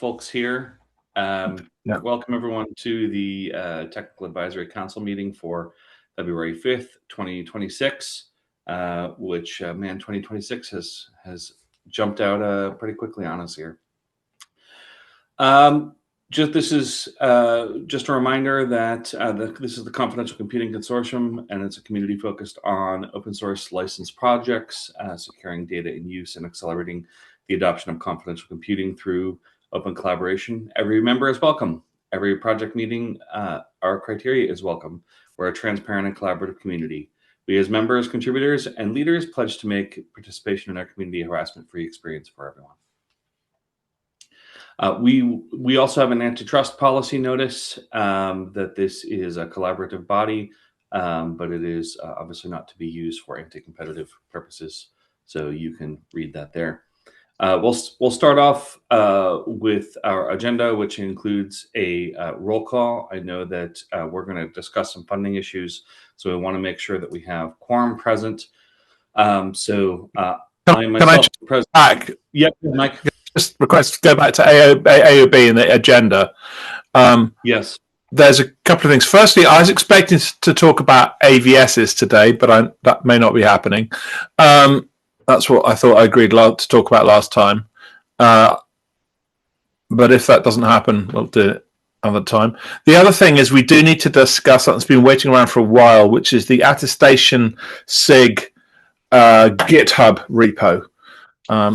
folks here. Welcome everyone to the Technical Advisory Council meeting for February 5th, 2026, which, man, 2026 has jumped out pretty quickly on us here. This is just a reminder that this is the Confidential Computing Consortium, and it's a community focused on open source licensed projects, securing data in use and accelerating the adoption of confidential computing through open collaboration. Every member is welcome. Every project meeting, our criteria is welcome. We're a transparent and collaborative community. We as members, contributors, and leaders pledge to make participation in our community a harassment-free experience for everyone. We also have an antitrust policy notice that this is a collaborative body, but it is obviously not to be used for anti-competitive purposes. So you can read that there. We'll start off with our agenda, which includes a roll call. I know that we're going to discuss some funding issues, so we want to make sure that we have quorum present. Can I just back? Yep, Mike. Just request to go back to AOB in the agenda. Yes. There's a couple of things. Firstly, I was expecting to talk about AVSs today, but that may not be happening. That's what I thought I agreed to talk about last time. But if that doesn't happen, we'll do it another time. The other thing is we do need to discuss something that's been waiting around for a while, which is the attestation SIG GitHub repo.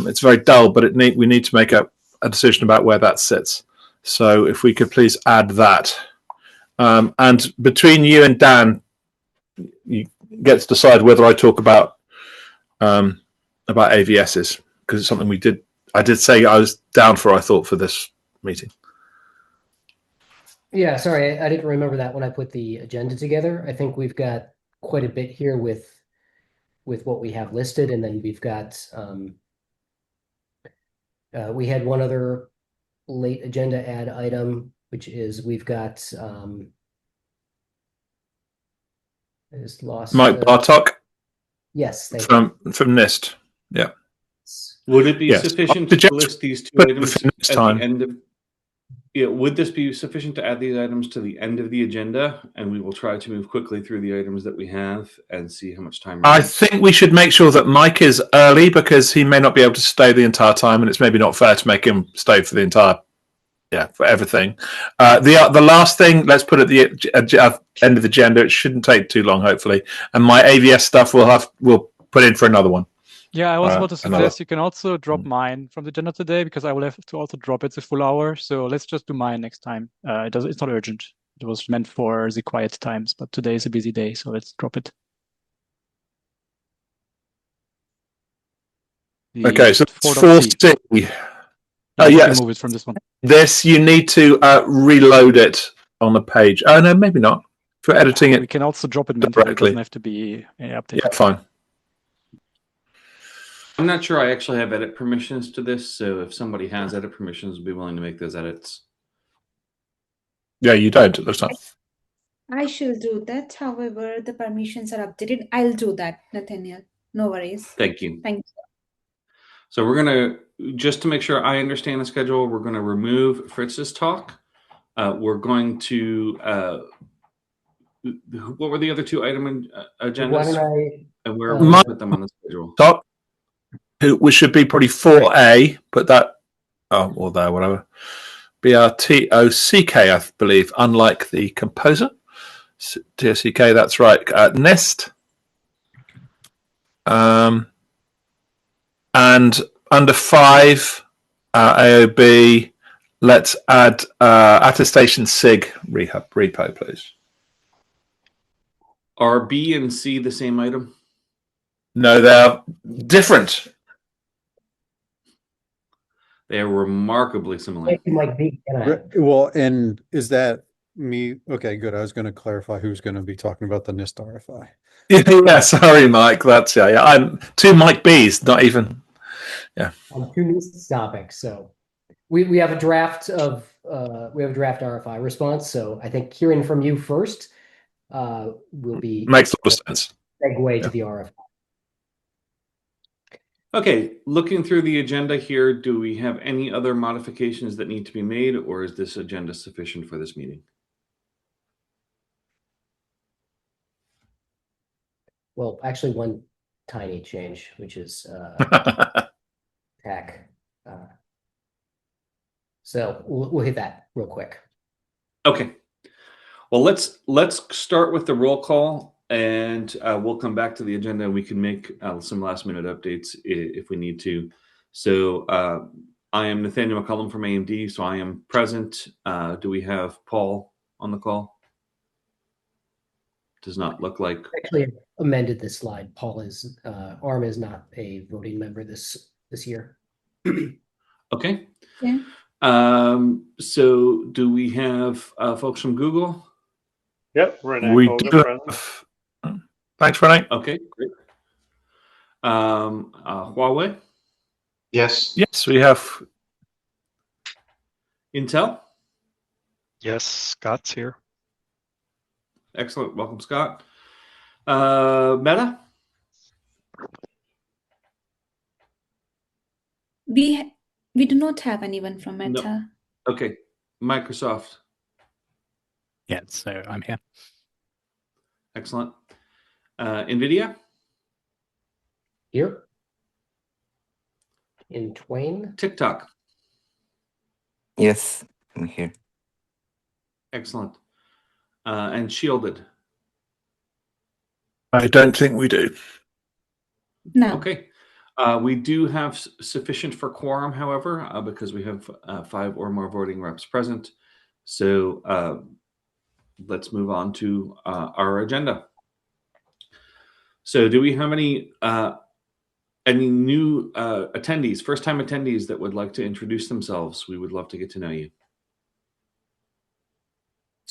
It's very dull, but we need to make a decision about where that sits. So if we could please add that. And between you and Dan, you get to decide whether I talk about AVSs, because it's something I did say I was down for, I thought, for this meeting. Yeah, sorry, I didn't remember that when I put the agenda together. I think we've got quite a bit here with what we have listed, and then we've got we had one other late agenda add item, which is we've got I just lost Mike Bartok. Yes, from NIST. Yeah. Would it be sufficient to list these two items at the end of? Yeah, would this be sufficient to add these items to the end of the agenda, and we will try to move quickly through the items that we have and see how much time? I think we should make sure that Mike is early, because he may not be able to stay the entire time, and it's maybe not fair to make him stay for the entire. Yeah, for everything. The last thing, let's put at the end of the agenda. It shouldn't take too long, hopefully. And my AVS stuff we'll put in for another one. Yeah, I was about to suggest you can also drop mine from the agenda today, because I will have to also drop it a full hour. So let's just do mine next time. It's not urgent. It was meant for the quiet times, but today is a busy day, so let's drop it. Okay, so 4C. Oh yes, move it from this one. This you need to reload it on the page. Oh no, maybe not. For editing it, we can also drop it directly. It doesn't have to be any update. Yeah, fine. I'm not sure I actually have edit permissions to this, so if somebody has edit permissions, I'd be willing to make those edits. Yeah, you don't at this time. I shall do that. However, the permissions are updated. I'll do that, Nathaniel. No worries. Thank you. Thank you. So we're going to, just to make sure I understand the schedule, we're going to remove Fritz's talk. We're going to, what were the other two item agendas? And where we put them on the schedule? Talk, which should be probably 4A, put that, or there, whatever. BRTOCK, I believe, unlike the composer. TOCK, that's right. NIST. And under 5, AOB, let's add attestation SIG repo, please. Are B and C the same item? No, they're different. They are remarkably similar. Well, and is that me? Okay, good. I was going to clarify who's going to be talking about the NIST RFI. Yeah, sorry, Mike. That's yeah. I'm two Mike B's, not even. Yeah. On two NIST topics. So we have a draft of RFI response. So I think hearing from you first will be makes a lot of sense. Segue to the RFI. Okay, looking through the agenda here, do we have any other modifications that need to be made, or is this agenda sufficient for this meeting? Well, actually, one tiny change, which is TAC. So we'll hit that real quick. Okay. Well, let's start with the roll call, and we'll come back to the agenda, and we can make some last minute updates if we need to. So I am Nathaniel McCullum from AMD, so I am present. Do we have Paul on the call? Does not look like. Actually amended this slide. Paul is ARM is not a voting member this year. Okay. Yeah. So do we have folks from Google? Yep, Renee We Colgan do present. have. Thanks, Renee. Okay, great. Huawei, Yes. Yes, we have. Intel. Yes, Scott's here. Excellent. Welcome, Scott. Meta. We do not have anyone from Meta. No. Okay. Microsoft. Yeah, so I'm here. Excellent. NVIDIA. Here. In Twain. TikTok. Yes, I'm here. Excellent. And Shielded. I don't think we do. No. Okay. We do have sufficient for quorum, however, because we have 5 or more voting reps present. So let's move on to our agenda. So do we have any new attendees, first-time attendees that would like to introduce themselves? We would love to get to know you.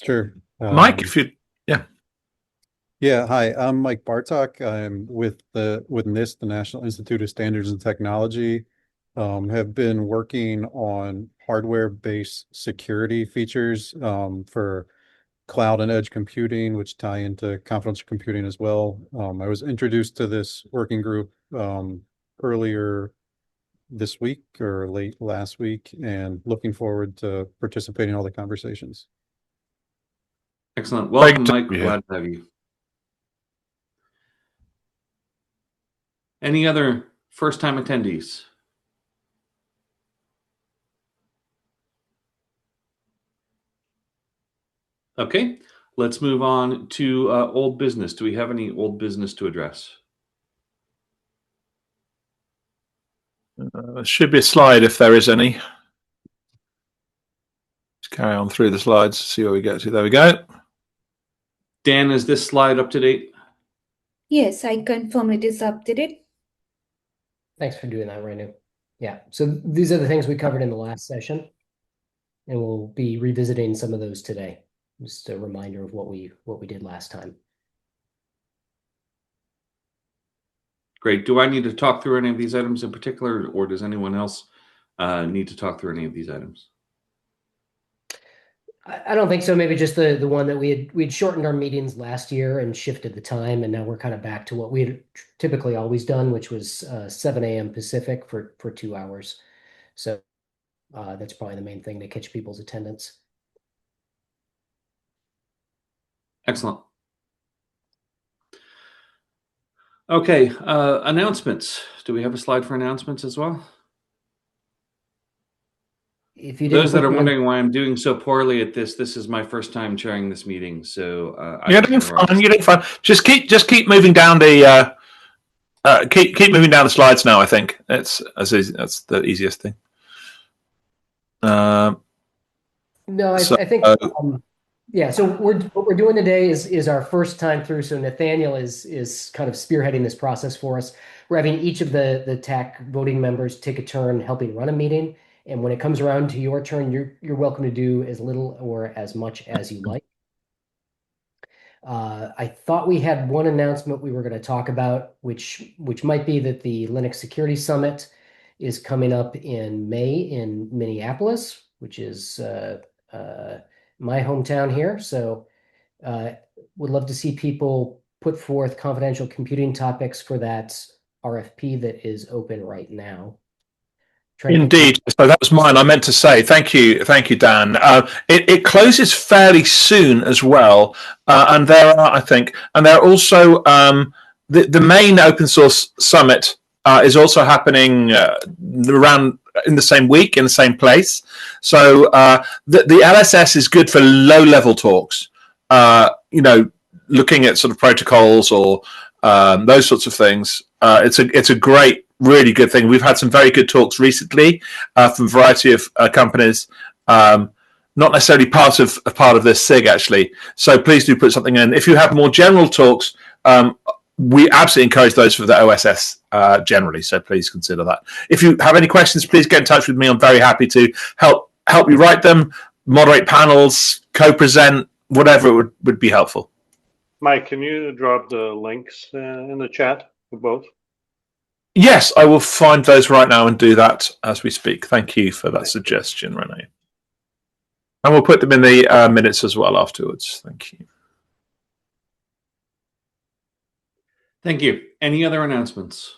Sure. Mike, if you. Yeah, hi, I'm Mike Bartok. I'm with NIST, the National Institute of Standards and Technology. Have been working on hardware-based security features for cloud and edge computing, which tie into confidential computing as well. I was introduced to this working group earlier this week or late last week, and looking forward to participating in all the conversations. Excellent. Welcome, Great to Mike. be here. Glad to have you. Any other first-time attendees? Okay, let's move on to old business. Do we have any old business to address? Should be a slide if there is any. Let's carry on through the slides, see where we get to. There we go. Dan, is this slide up to date? Yes, I confirm it is updated. Thanks for doing that, Renu. Yeah, so these are the things we covered in the last session, and we'll be revisiting some of those today. Just a reminder of what we did last time. Great. Do I need to talk through any of these items in particular, or does anyone else need to talk through any of these items? I don't think so. Maybe just the one that we'd shortened our meetings last year and shifted the time, and now we're kind of back to what we had typically always done, which was 7 a.m. Pacific for 2 hours. So that's probably the main thing to catch people's attendance. Excellent. Okay, announcements. Do we have a slide for announcements as well? If you Those that are didn't- wondering why I'm doing so poorly at this is my first time chairing this meeting. So You're doing fine. You're doing fine. Just keep moving down the keep moving down the slides now. I think that's the easiest thing. No, I think yeah. So what we're doing today is our first time through. So Nathaniel is kind of spearheading this process for us. We're having each of the TAC voting members take a turn helping run a meeting. And when it comes around to your turn, you're welcome to do as little or as much as you like. I thought we had one announcement we were going to talk about, which might be that the Linux Security Summit is coming up in May in Minneapolis, which is my hometown here. So would love to see people put forth confidential computing topics for that RFP that is open right now. Indeed. So that was mine. I meant to say thank you, Dan. It closes fairly soon as well, and there are, I think, and there are also the main open source summit is also happening around in the same week in the same place. So the LSS is good for low level talks. Looking at sort of protocols or those sorts of things. It's a great, really good thing. We've had some very good talks recently from a variety of companies, not necessarily part of this SIG actually. So please do put something in. If you have more general talks, we absolutely encourage those for the OSS generally. So please consider that. If you have any questions, please get in touch with me. I'm very happy to help you write them, moderate panels, co-present, whatever would be helpful. Mike, can you drop the links in the chat for both? Yes, I will find those right now and do that as we speak. Thank you for that suggestion, Renee. And we'll put them in the minutes as well afterwards. Thank you. Thank you. Any other announcements?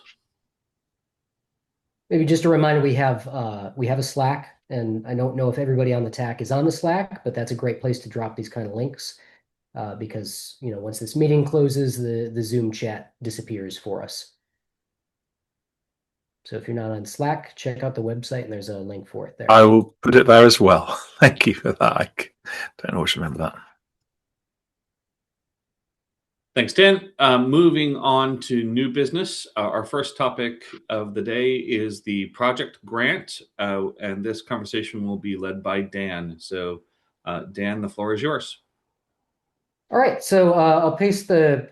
Maybe just a reminder, we have a Slack, and I don't know if everybody on the TAC is on the Slack, but that's a great place to drop these kind of links because once this meeting closes, the Zoom chat disappears for us. So if you're not on Slack, check out the website, and there's a link for it there. I will put it there as well. Thank you for that. I don't always remember that. Thanks, Dan. Moving on to new business. Our first topic of the day is the project grant, and this conversation will be led by Dan. So, Dan, the floor is yours. All right. So I'll paste I've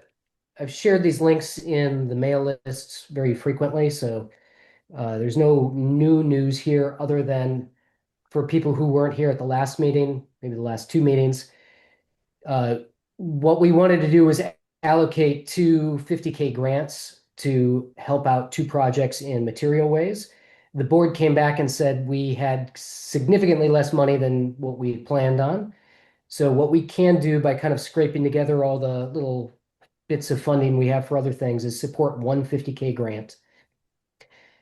shared these links in the mail lists very frequently, so there's no new news here other than for people who weren't here at the last meeting, maybe the last two meetings. What we wanted to do was allocate two 50K grants to help out two projects in material ways. The board came back and said we had significantly less money than what we planned on. So what we can do by kind of scraping together all the little bits of funding we have for other things is support one 50K grant.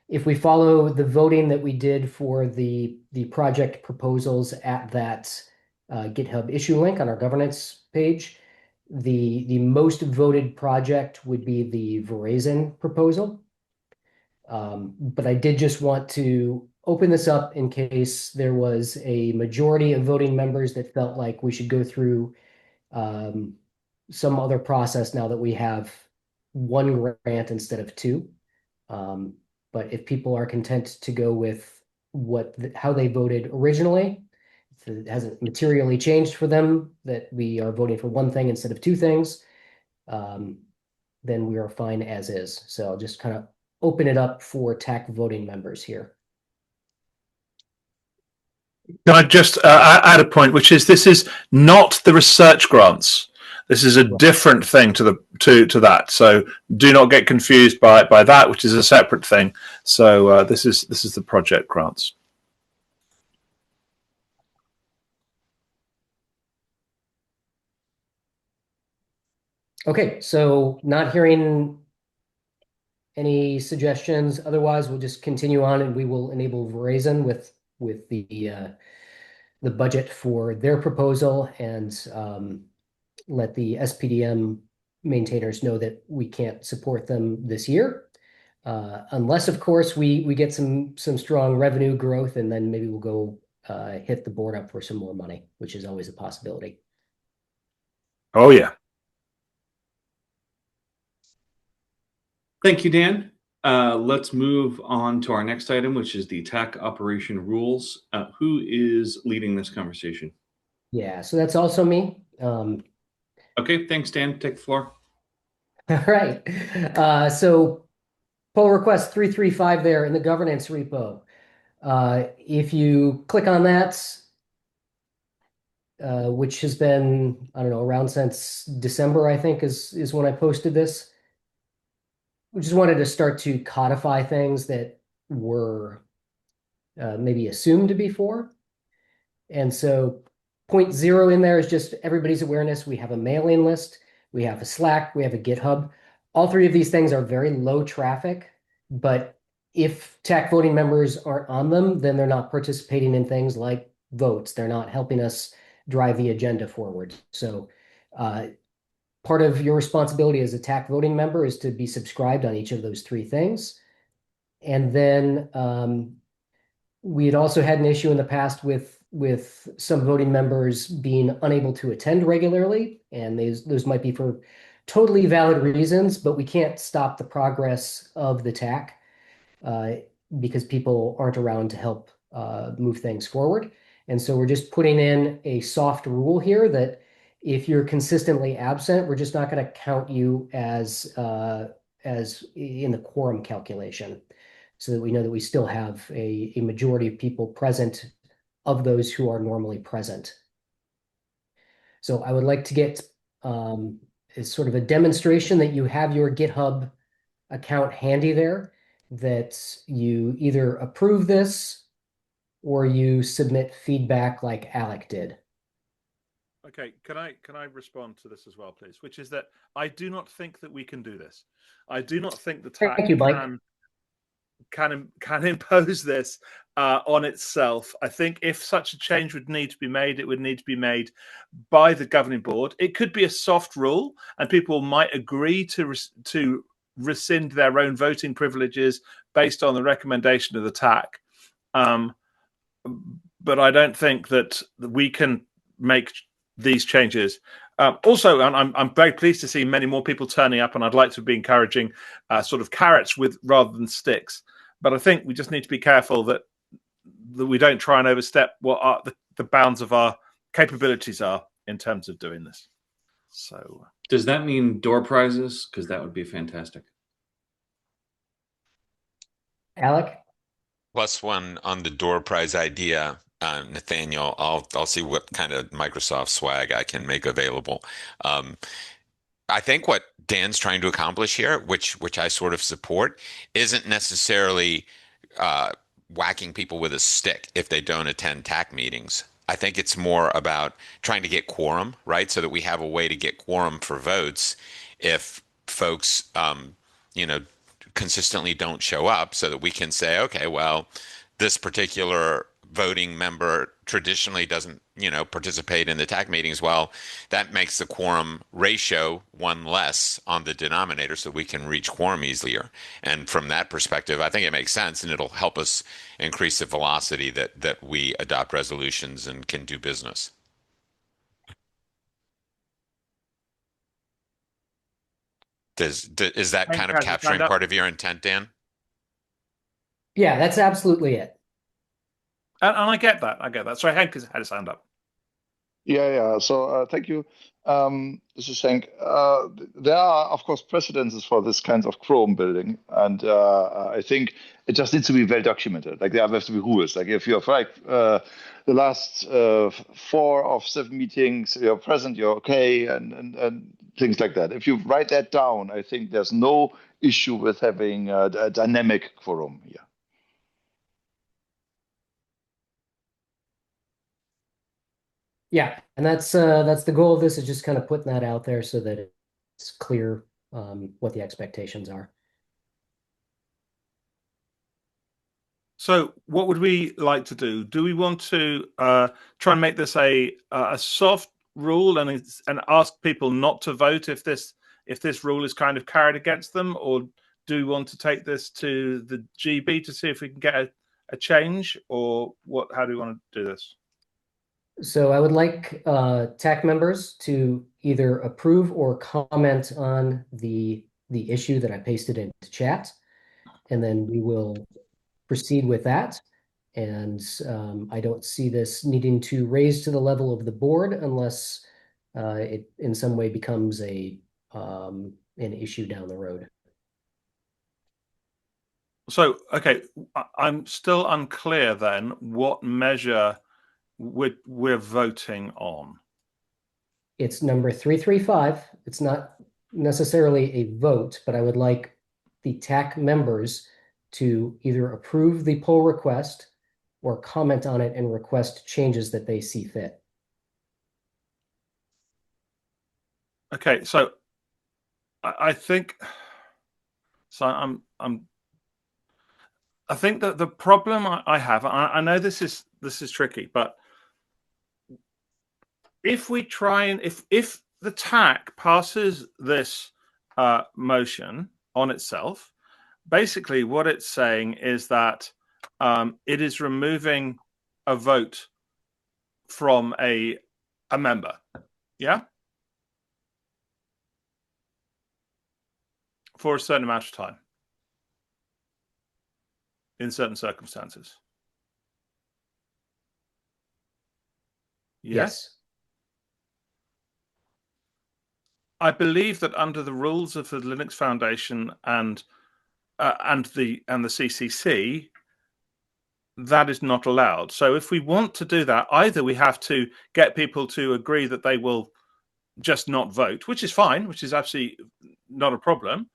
If we follow the voting that we did for the project proposals at that GitHub issue link on our governance page, the most voted project would be the Verizon proposal. But I did just want to open this up in case there was a majority of voting members that felt like we should go through some other process now that we have one grant instead of two. But if people are content to go with how they voted originally, if it hasn't materially changed for them, that we are voting for one thing instead of two things, then we are fine as is. So I'll just kind of open it up for TAC voting members here. Can I just add a point, which is this is not the research grants. This is a different thing to that. So do not get confused by that, which is a separate thing. So this is the project grants. Okay, so not hearing any suggestions. Otherwise, we'll just continue on, and we will enable Verizon with the budget for their proposal and let the SPDM maintainers know that we can't support them this year, unless, of course, we get some strong revenue growth, and then maybe we'll go hit the board up for some more money, which is always a possibility. Oh yeah. Thank you, Dan. Let's move on to our next item, which is the TAC operation rules. Who is leading this conversation? Yeah, so that's also me. Okay, thanks, Dan. Take the floor. All right. So pull request 335 there in the governance repo. If you click on that, which has been, I don't know, around since December, I think is when I posted this. We just wanted to start to codify things that were maybe assumed before. And so 0.0 in there is just everybody's awareness. We have a mailing list, we have a Slack, we have a GitHub. All three of these things are very low traffic. But if TAC voting members aren't on them, then they're not participating in things like votes. They're not helping us drive the agenda forward. So part of your responsibility as a TAC voting member is to be subscribed on each of those three things. And then we had also had an issue in the past with some voting members being unable to attend regularly, and those might be for totally valid reasons, but we can't stop the progress of the TAC because people aren't around to help move things forward. And so we're just putting in a soft rule here that if you're consistently absent, we're just not going to count you as in the quorum calculation, so that we know that we still have a majority of people present of those who are normally present. So I would like to get as sort of a demonstration that you have your GitHub account handy there, that you either approve this or you submit feedback like Alec did. Okay, can I respond to this as well, please? Which is that I do not think that we can do this. I do not think the TAC Thank you, Mike. can impose this on itself. I think if such a change would need to be made, it would need to be made by the governing board. It could be a soft rule, and people might agree to rescind their own voting privileges based on the recommendation of the TAC. But I don't think that we can make these changes. Also, and I'm very pleased to see many more people turning up, and I'd like to be encouraging sort of carrots rather than sticks. But I think we just need to be careful that we don't try and overstep what the bounds of our capabilities are in terms of doing this. So, does that mean door prizes? Because that would be fantastic. Alec? +1 on the door prize idea. Nathaniel, I'll see what kind of Microsoft swag I can make available. I think what Dan's trying to accomplish here, which I sort of support, isn't necessarily whacking people with a stick if they don't attend TAC meetings. I think it's more about trying to get quorum, right? So that we have a way to get quorum for votes if folks, consistently don't show up, so that we can say, okay, well, this particular voting member traditionally doesn't, participate in the TAC meetings. Well, that makes the quorum ratio one less on the denominator, so we can reach quorum easier. And from that perspective, I think it makes sense, and it'll help us increase the velocity that we adopt resolutions and can do business. Is that kind of capturing part of your intent, Dan? Yeah, that's absolutely it. And I get that. Sorry, Hank had his hand up. Yeah. So thank you. This is Hank. There are, of course, precedences for this kind of quorum building, and I think it just needs to be well documented. Like there have to be rules. Like if you're the last 4 of 7 meetings you're present, you're okay, and things like that. If you write that down, I think there's no issue with having a dynamic quorum here. Yeah, and that's the goal of this, is just kind of putting that out there so that it's clear what the expectations are. So what would we like to do? Do we want to try and make this a soft rule and ask people not to vote if this rule is kind of carried against them, or do we want to take this to the GB to see if we can get a change, or what? How do we want to do this? So I would like TAC members to either approve or comment on the issue that I pasted into chat, and then we will proceed with that. And I don't see this needing to raise to the level of the board unless it in some way becomes an issue down the road. So, okay, I'm still unclear then what measure we're voting on. It's number 335. It's not necessarily a vote, but I would like the TAC members to either approve the pull request or comment on it and request changes that they see fit. Okay, so I think so. I'm I think that the problem I have, I know this is tricky, but if we try and if the TAC passes this motion on itself, basically what it's saying is that it is removing a vote from a member. Yeah. For a certain amount of time. In certain circumstances. Yes. I believe that under the rules of the Linux Foundation and the CCC, that is not allowed. So if we want to do that, either we have to get people to agree that they will just not vote, which is fine, which is absolutely not a problem.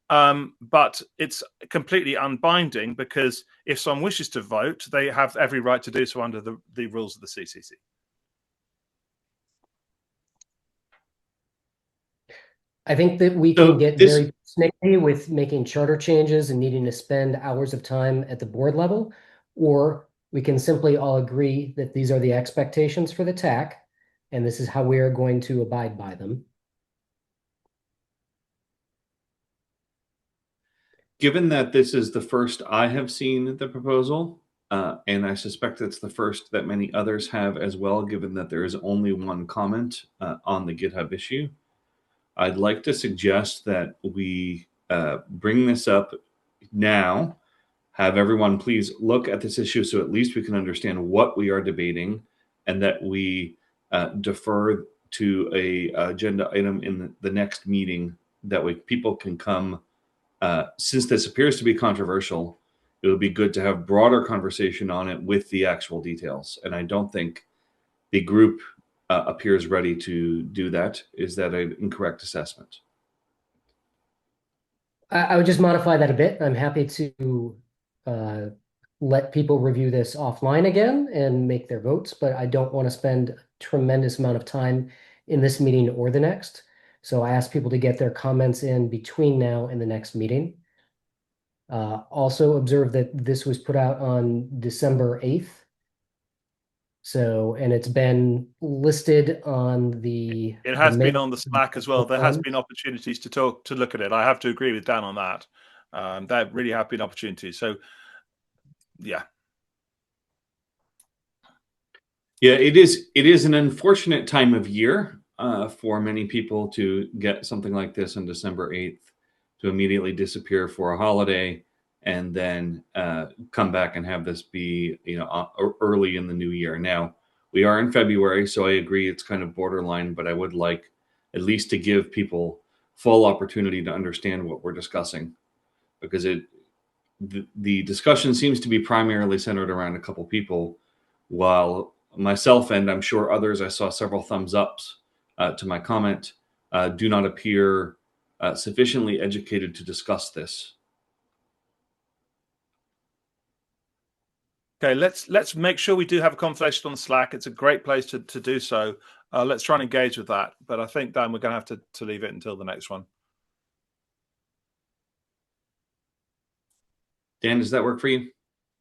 But it's completely unbinding because if someone wishes to vote, they have every right to do so under the rules of the CCC. I think that we can get very snippy with making charter changes and needing to spend hours of time at the board level, or we can simply all agree that these are the expectations for the TAC, and this is how we are going to abide by them. Given that this is the first I have seen the proposal, and I suspect it's the first that many others have as well, given that there is only one comment on the GitHub issue, I'd like to suggest that we bring this up now, have everyone please look at this issue so at least we can understand what we are debating, and that we defer to a agenda item in the next meeting. That way people can come, since this appears to be controversial, it would be good to have broader conversation on it with the actual details. And I don't think the group appears ready to do that. Is that an incorrect assessment? I would just modify that a bit. I'm happy to let people review this offline again and make their votes, but I don't want to spend a tremendous amount of time in this meeting or the next. So I ask people to get their comments in between now and the next meeting. Also observe that this was put out on December 8th. So, and it's been listed on the. It has been on the Slack as well. There has been opportunities to look at it. I have to agree with Dan on that. There really have been opportunities. So, yeah. Yeah, it is an unfortunate time of year for many people to get something like this on December 8th, to immediately disappear for a holiday and then come back and have this be, early in the new year. Now, we are in February, so I agree it's kind of borderline, but I would like at least to give people full opportunity to understand what we're discussing, because the discussion seems to be primarily centered around a couple people, while myself and I'm sure others, I saw several thumbs ups to my comment, do not appear sufficiently educated to discuss this. Okay, let's make sure we do have a conversation on Slack. It's a great place to do so. Let's try and engage with that. But I think, Dan, we're going to have to leave it until the next one. Dan, does that work for you?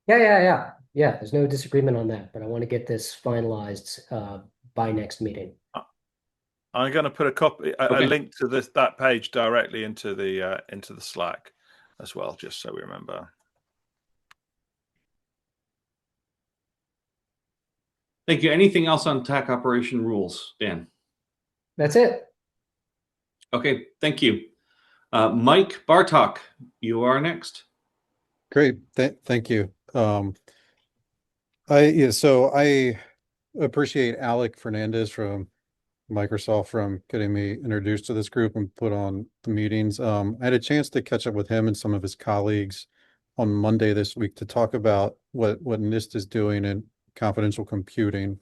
Yeah. There's no disagreement on that, but I want to get this finalized by next meeting. I'm going to put a link to that page directly into the Slack as well, just so we remember. Thank you. Anything else on TAC operation rules, Dan? That's it. Okay, thank you. Mike Bartok, you are next. Great, thank you. I appreciate Alec Fernandez from Microsoft from getting me introduced to this group and put on the meetings. I had a chance to catch up with him and some of his colleagues on Monday this week to talk about what NIST is doing in confidential computing.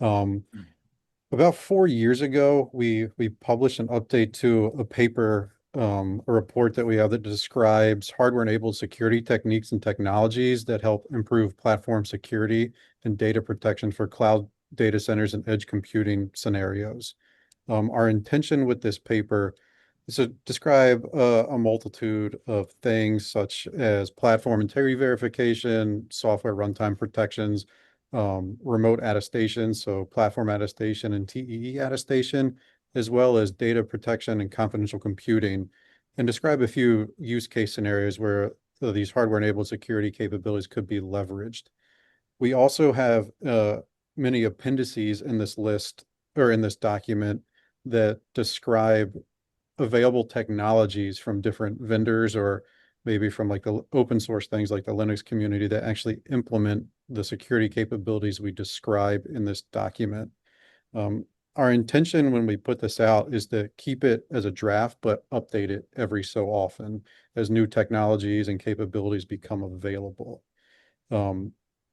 About 4 years ago, we published an update to a paper, a report that we have that describes hardware-enabled security techniques and technologies that help improve platform security and data protection for cloud data centers and edge computing scenarios. Our intention with this paper So describe a multitude of things such as platform integrity verification, software runtime protections, remote attestation, so platform attestation and TEE attestation, as well as data protection and confidential computing, and describe a few use case scenarios where these hardware-enabled security capabilities could be leveraged. We also have many appendices in this list or in this document that describe available technologies from different vendors or maybe from like the open source things like the Linux community that actually implement the security capabilities we describe in this document. Our intention when we put this out is to keep it as a draft, but update it every so often as new technologies and capabilities become available.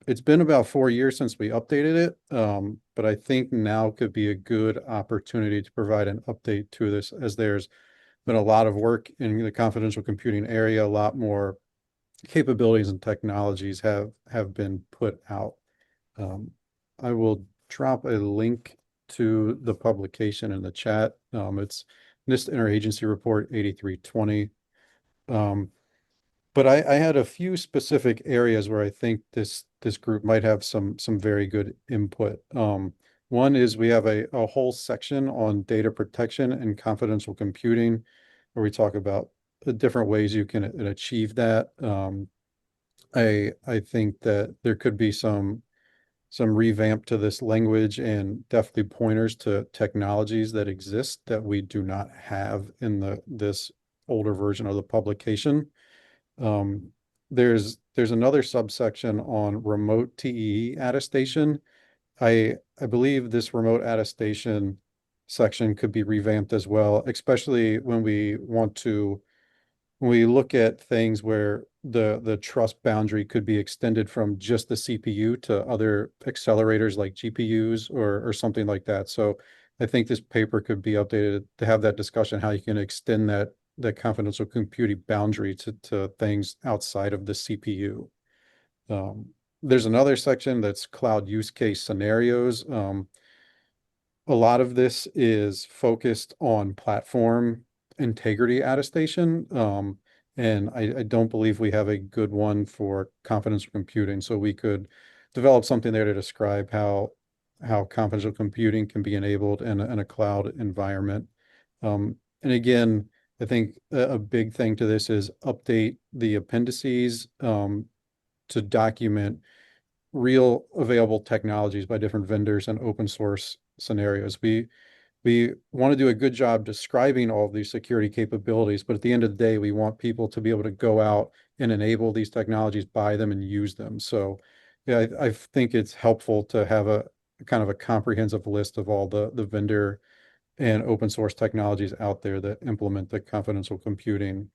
It's been about 4 years since we updated it, but I think now could be a good opportunity to provide an update to this as there's been a lot of work in the confidential computing area, a lot more capabilities and technologies have been put out. I will drop a link to the publication in the chat. It's NIST Interagency Report 8320. But I had a few specific areas where I think this group might have some very good input. One is we have a whole section on data protection and confidential computing, where we talk about the different ways you can achieve that. I think that there could be some revamp to this language and definitely pointers to technologies that exist that we do not have in this older version of the publication. There's another subsection on remote TEE attestation. I believe this remote attestation section could be revamped as well, especially when we look at things where the trust boundary could be extended from just the CPU to other accelerators like GPUs or something like that. So I think this paper could be updated to have that discussion, how you can extend that confidential computing boundary to things outside of the CPU. There's another section that's cloud use case scenarios. A lot of this is focused on platform integrity attestation. And I don't believe we have a good one for confidential computing. So we could develop something there to describe how confidential computing can be enabled in a cloud environment. And again, I think a big thing to this is update the appendices to document real available technologies by different vendors and open source scenarios. We want to do a good job describing all of these security capabilities, but at the end of the day, we want people to be able to go out and enable these technologies, buy them, and use them. So yeah, I think it's helpful to have a kind of a comprehensive list of all the vendor and open source technologies out there that implement the confidential computing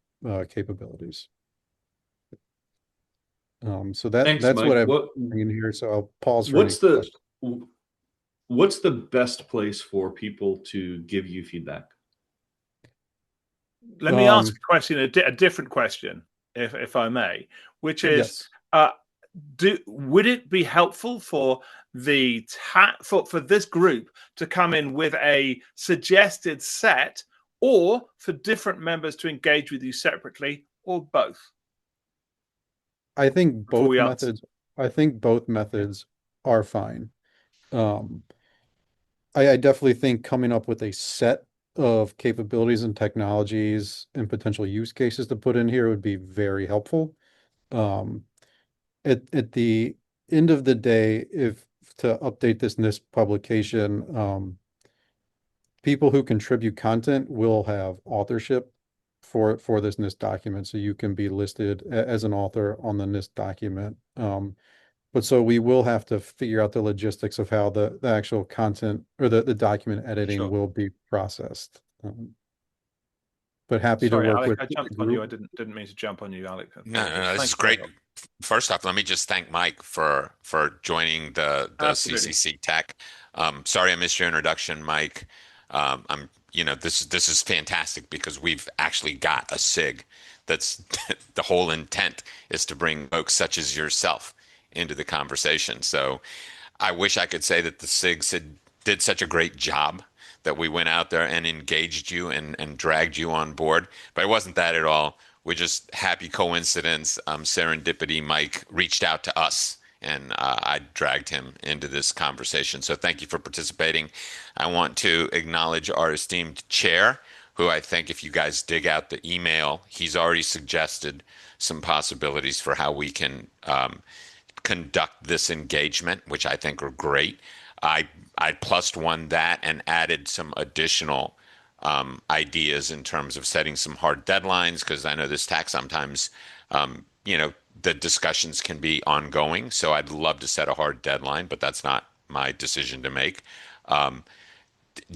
capabilities. So Thanks, that's Mike. what I'm bringing here. So I'll pause for any questions. What's the best place for people to give you feedback? Let me ask a question, a different question, if I may, which is, would it be helpful for for this group to come in with a suggested set, or for different members to engage with you separately, or both? I think both methods. I think both methods are fine. I definitely think coming up with a set of capabilities and technologies and potential use cases to put in here would be very helpful. At the end of the day, if to update this NIST publication, people who contribute content will have authorship for this NIST document, so you can be listed as an author on the NIST document. But so we will have to figure out the logistics of how the actual content or the document editing will be processed. But happy to work Alec, with I jumped on you. I didn't mean to jump on you, Alec. No, this is great. First off, let me just thank Mike for joining the CCC TAC. Sorry I missed your introduction, Mike. This is fantastic because we've actually got a SIG. That's the whole intent is to bring folks such as yourself into the conversation. So I wish I could say that the SIGs did such a great job that we went out there and engaged you and dragged you on board, but it wasn't that at all. We're just happy coincidence, serendipity. Mike reached out to us, and I dragged him into this conversation. So thank you for participating. I want to acknowledge our esteemed chair, who I think if you guys dig out the email, he's already suggested some possibilities for how we can conduct this engagement, which I think are great. I plus one that and added some additional ideas in terms of setting some hard deadlines, because I know this TAC sometimes, the discussions can be ongoing. So I'd love to set a hard deadline, but that's not my decision to make.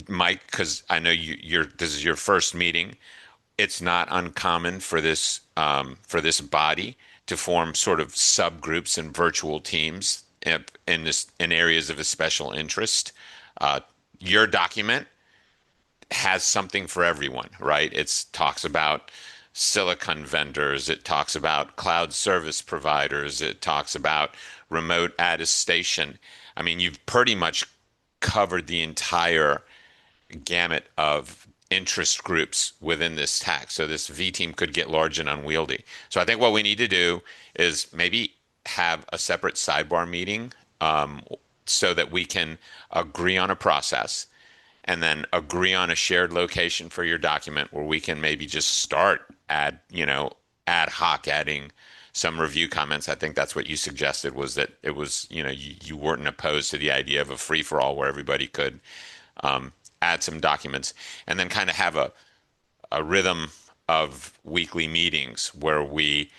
Mike, because I know this is your first meeting. It's not uncommon for this body to form sort of subgroups and virtual teams in areas of a special interest. Your document has something for everyone, right? It talks about silicon vendors, it talks about cloud service providers, it talks about remote attestation. I mean, you've pretty much covered the entire gamut of interest groups within this TAC. So this V team could get large and unwieldy. So I think what we need to do is maybe have a separate sidebar meeting so that we can agree on a process and then agree on a shared location for your document where we can maybe just start ad hoc adding some review comments. I think that's what you suggested, was that it was, you weren't opposed to the idea of a free for all where everybody could add some documents, and then kind of have a rhythm of weekly meetings where we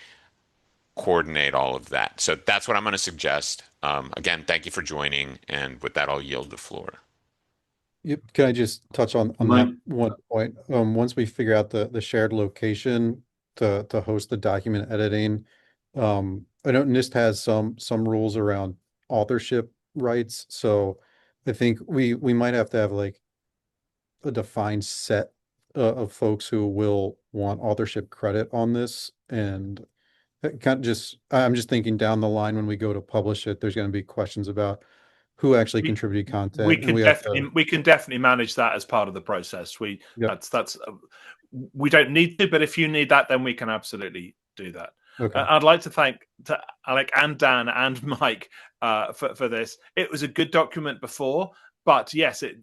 coordinate all of that. So that's what I'm going to suggest. Again, thank you for joining. And with that, I'll yield the floor. Yep. Can I just touch on that one point? Once we figure out the shared location to host the document editing, I know NIST has some rules around authorship rights. So I think we might have to have like a defined set of folks who will want authorship credit on this. And I'm just thinking down the line when we go to publish it, there's going to be questions about who actually contributed content. We can definitely manage that as part of the process. We don't need to, but if you need that, then we can absolutely do that. Okay. I'd like to thank Alec and Dan and Mike for this. It was a good document before, but yes, it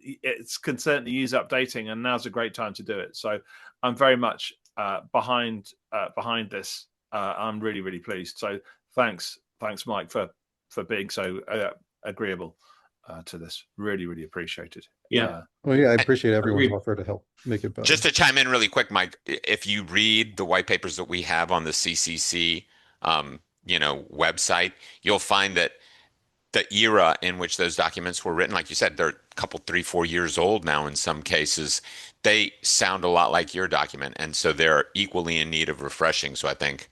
can certainly use updating, and now's a great time to do it. So I'm very much behind this. I'm really, really pleased. So thanks, Mike, for being so agreeable to this. Really, really appreciate it. Yeah. I appreciate everyone's offer to help make it better. Just to chime in really quick, Mike, if you read the white papers that we have on the CCC, website, you'll find that the era in which those documents were written, like you said, they're a couple, 3-4 years old now in some cases. They sound a lot like your document, and so they're equally in need of refreshing. So I think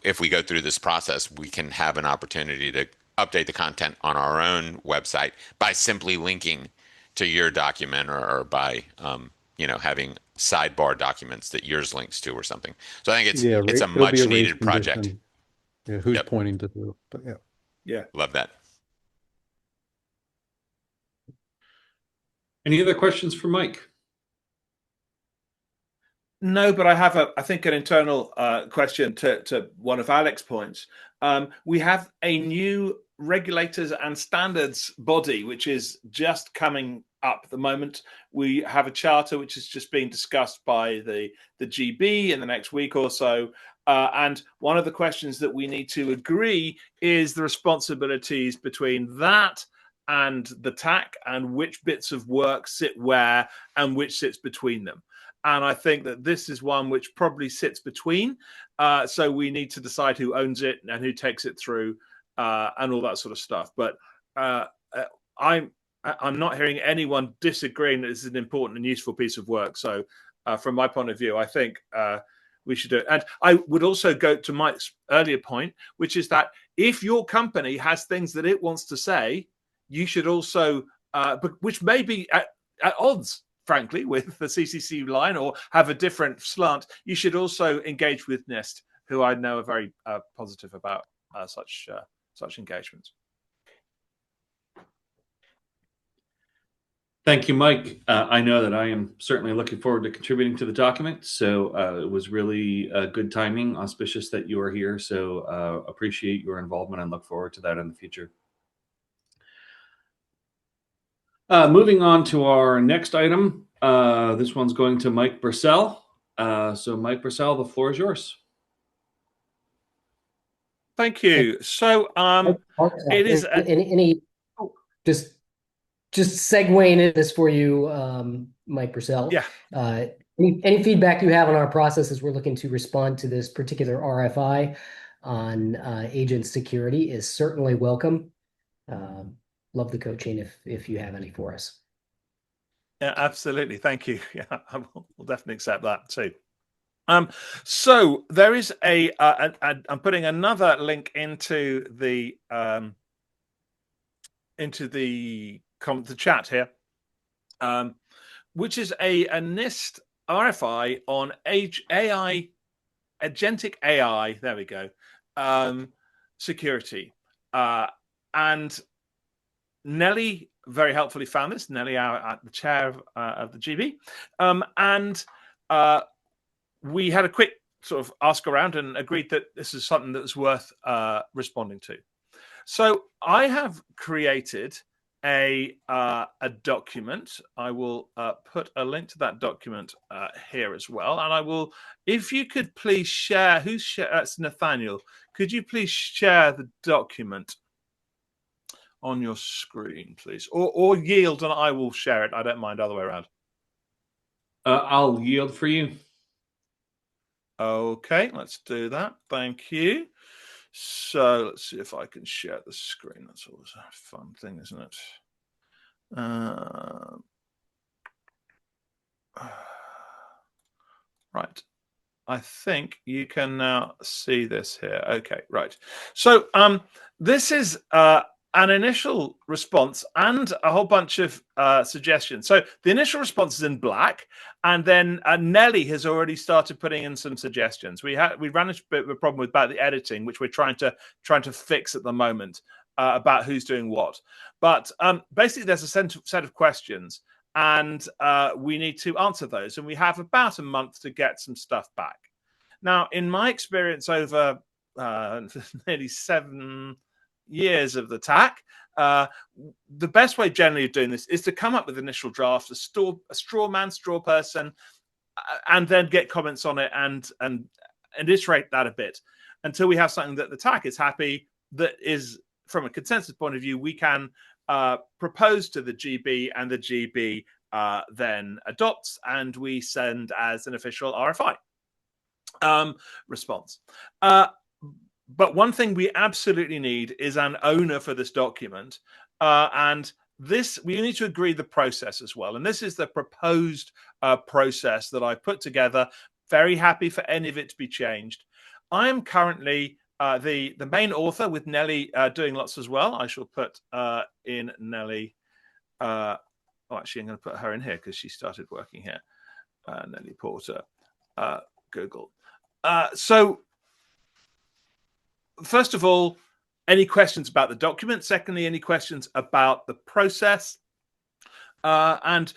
if we go through this process, we can have an opportunity to update the content on our own website by simply linking to your document or by having sidebar documents that yours links to or something. So I think it's a much needed project. Yeah, who's pointing to who? But yeah, love that. Any other questions for Mike? No, but I have I think an internal question to one of Alec's points. We have a new regulators and standards body, which is just coming up at the moment. We have a charter which is just being discussed by the GB in the next week or so. And one of the questions that we need to agree is the responsibilities between that and the TAC, and which bits of work sit where and which sits between them. And I think that this is one which probably sits between. So we need to decide who owns it and who takes it through and all that sort of stuff. But I'm not hearing anyone disagreeing that this is an important and useful piece of work. So from my point of view, I think we should do it. And I would also go to Mike's earlier point, which is that if your company has things that it wants to say, you should also, which may be at odds, frankly, with the CCC line or have a different slant, you should also engage with NIST, who I know are very positive about such engagements. Thank you, Mike. I know that I am certainly looking forward to contributing to the document. So it was really good timing, auspicious that you are here. So appreciate your involvement and look forward to that in the future. Moving on to our next item. This one's going to Mike Bursell. So Mike Bursell, the floor is yours. Thank you. So it is any just segueing into this for you, Mike Bursell. Yeah. Any feedback you have on our process as we're looking to respond to this particular RFI on agent security is certainly welcome. Love the coaching if you have any for us. Yeah, absolutely. Thank you. Yeah, we'll definitely accept that too. So there is I'm putting another link into the chat here, which is a NIST RFI on AI, agentic AI. There we go. Security. And Nelly very helpfully found this. Nelly, the chair of the GB. And we had a quick sort of ask around and agreed that this is something that was worth responding to. So I have created a document. I will put a link to that document here as well. And I will, if you could please share, that's Nathaniel. Could you please share the document on your screen, please? Or yield and I will share it. I don't mind other way around. I'll yield for you. Okay, let's do that. Thank you. So let's see if I can share the screen. That's always a fun thing, isn't it? Right. I think you can now see this here. Okay, right. So this is an initial response and a whole bunch of suggestions. So the initial response is in black, and then Nelly has already started putting in some suggestions. We ran a bit of a problem about the editing, which we're trying to fix at the moment about who's doing what. But basically, there's a set of questions, and we need to answer those. And we have about a month to get some stuff back. Now, in my experience over nearly 7 years of the TAC, the best way generally of doing this is to come up with initial draft, a straw person, and then get comments on it and iterate that a bit until we have something that the TAC is happy, that is, from a consensus point of view, we can propose to the GB, and the GB then adopts, and we send as an official RFI response. But one thing we absolutely need is an owner for this document. And this, we need to agree the process as well. And this is the proposed process that I put together. Very happy for any of it to be changed. I am currently the main author, with Nelly doing lots as well. I shall put in Nelly. Actually, I'm going to put her in here because she started working here. Nelly Porter, Google. So first of all, any questions about the document? Secondly, any questions about the process? And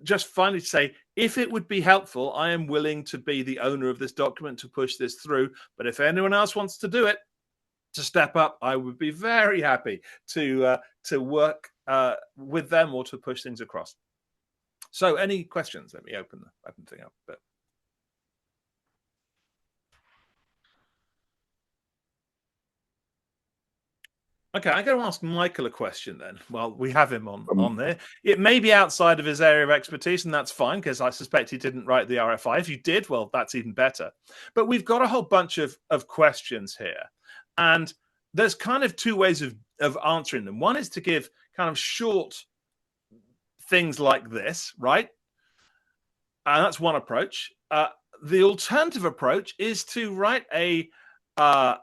just finally to say, if it would be helpful, I am willing to be the owner of this document to push this through. But if anyone else wants to do it, to step up, I would be very happy to work with them or to push things across. So any questions? Let me open the thing up a bit. Okay, I'm going to ask Michael a question then. Well, we have him on there. It may be outside of his area of expertise, and that's fine, because I suspect he didn't write the RFI. If you did, well, that's even better. But we've got a whole bunch of questions here. And there's kind of two ways of answering them. One is to give kind of short things like this, right? And that's one approach. The alternative approach is to write an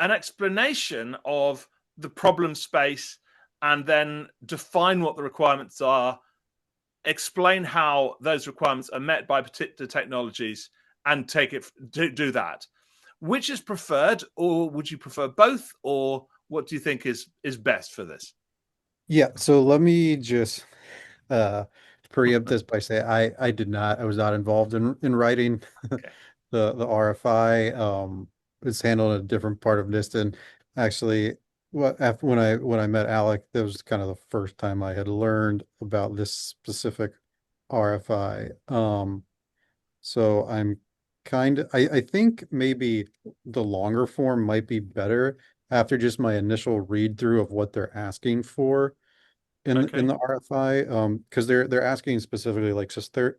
explanation of the problem space, and then define what the requirements are, explain how those requirements are met by particular technologies, and do that. Which is preferred, or would you prefer both, or what do you think is best for this? Yeah, so let me just preempt this by saying I was not involved in writing the RFI. It's handled in a different part of NIST. And actually, when I met Alec, that was kind of the first time I had learned about this specific RFI. So I think maybe the longer form might be better after just my initial read through of what they're asking for in the RFI, because they're asking specifically like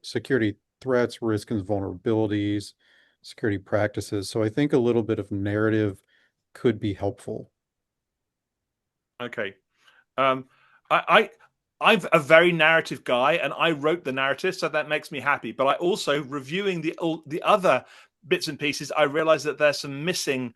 security threats, risks, and vulnerabilities, security practices. So I think a little bit of narrative could be helpful. Okay. I'm a very narrative guy, and I wrote the narrative, so that makes me happy. But I also, reviewing the other bits and pieces, I realized that there's some missing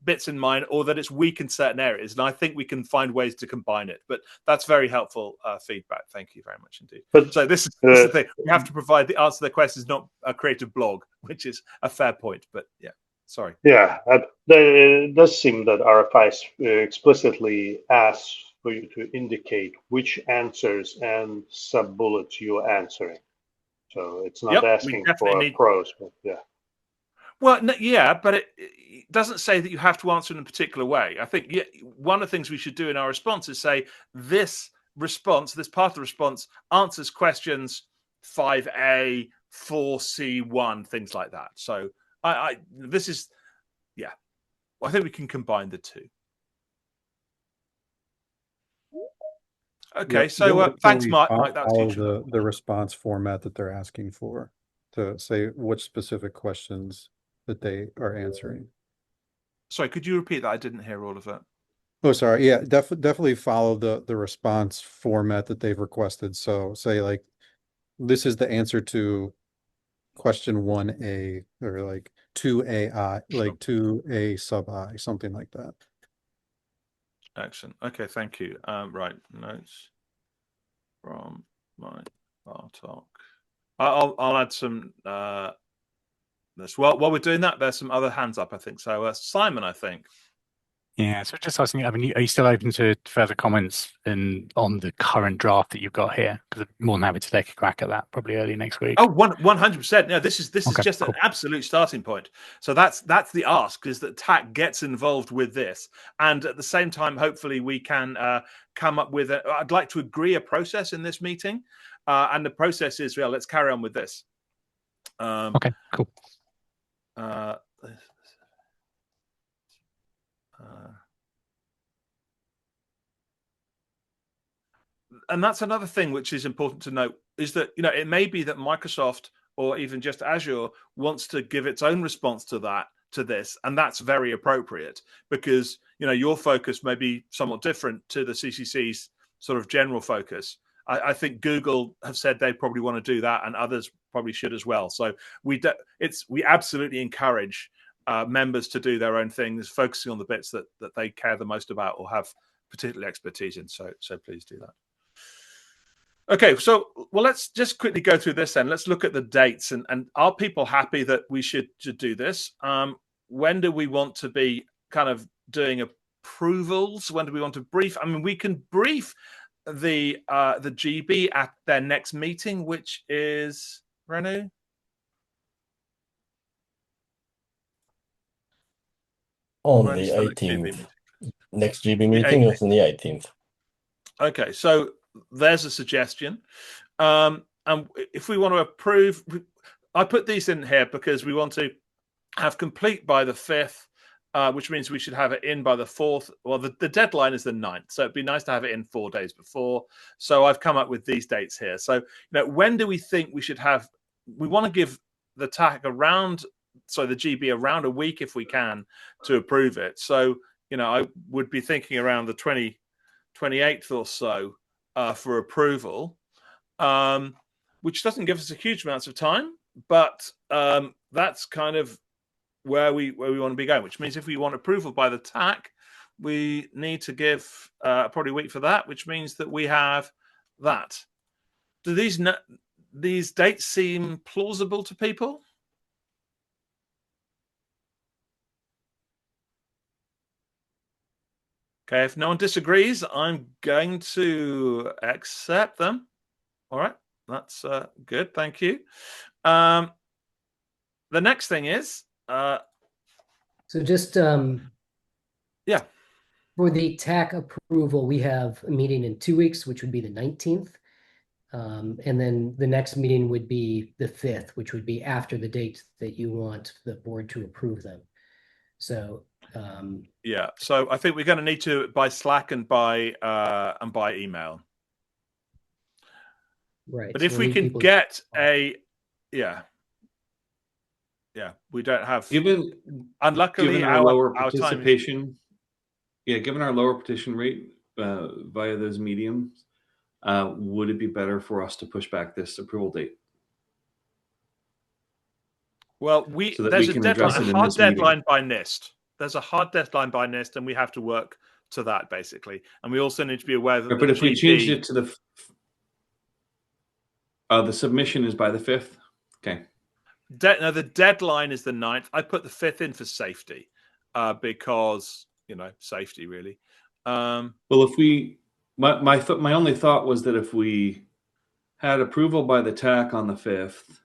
bits in mine, or that it's weak in certain areas, and I think we can find ways to combine it. But that's very helpful feedback. Thank you very much indeed. So this is the thing: we have to provide the answer to the questions, not a creative blog, which is a fair point. But yeah, sorry. Yeah, it does seem that RFIs explicitly ask for you to indicate which answers and sub bullets you're answering. So it's not asking for prose, but yeah. Well, no, yeah, but it doesn't say that you have to answer in a particular way. I think one of the things we should do in our response is say this response, this part of the response answers questions 5A, 4C1, things like that. So this is, yeah, well, I think we can combine the two. Okay, so thanks, Mike. That's follow the response format that they're asking for to say which specific questions that they are answering. Sorry, could you repeat that? I didn't hear all of that. Oh, sorry. Yeah, definitely follow the response format that they've requested. So say like, this is the answer to question 1A, or like 2AI, like 2A sub I, something like that. Excellent. Okay, thank you. Right, notes from my talk. I'll add some this. While we're doing that, there's some other hands up, I think. So Simon, I think. Yeah, so just asking, I mean, are you still open to further comments on the current draft that you've got here? Because I'm more than happy to take a crack at that probably early next week. Oh, 100%. No, this is just cool. An absolute starting point. So that's the ask, is that TAC gets involved with this, and at the same time, hopefully, we can come up with I'd like to agree a process in this meeting, and the process is, well, let's carry on with this. Okay, cool. And that's another thing which is important to note, is that, you know, it may be that Microsoft or even just Azure wants to give its own response to this, and that's very appropriate, because, you know, your focus may be somewhat different to the CCC's sort of general focus. I think Google have said they probably want to do that, and others probably should as well. So we absolutely encourage members to do their own things, focusing on the bits that they care the most about or have particular expertise in. So please do that. Okay, so let's just quickly go through this then. Let's look at the dates, and are people happy that we should do this? When do we want to be kind of doing approvals? When do we want to brief? I mean, we can brief the GB at their next meeting, which is Renu? On the 18th. Next GB meeting is on the 18th. Okay, so there's a suggestion. And if we want to approve, I put these in here because we want to have complete by the 5th, which means we should have it in by the 4th. Well, the deadline is the 9th, so it'd be nice to have it in 4 days before. So I've come up with these dates here. So, you know, when do we think we should have? We want to give the TAC the GB around a week if we can to approve it. So, you know, I would be thinking around the 28th or so for approval, which doesn't give us a huge amount of time, but that's kind of where we want to be going, which means if we want approval by the TAC, we need to give probably a week for that, which means that we have that. Do these dates seem plausible to people? Okay, if no one disagrees, I'm going to accept them. All right, that's good. Thank you. The next thing is so just yeah, for the TAC approval, we have a meeting in 2 weeks, which would be the 19th. And then the next meeting would be the 5th, which would be after the date that you want the board to approve them. So yeah, so I think we're going to need to by Slack and by email. Right. But so if we can get a we don't have given our lower participation. Given our lower petition rate via those mediums, would it be better for us to push back this approval date? Well, there's a deadline, a hard deadline by NIST. There's a hard deadline by NIST, and we have to work to that basically. And we also need to be aware that. But if we changed it to the submission is by the 5th. Okay. No, the deadline is the 9th. I put the 5th in for safety, because safety really. Well, if we, my only thought was that if we had approval by the TAC on the 5th,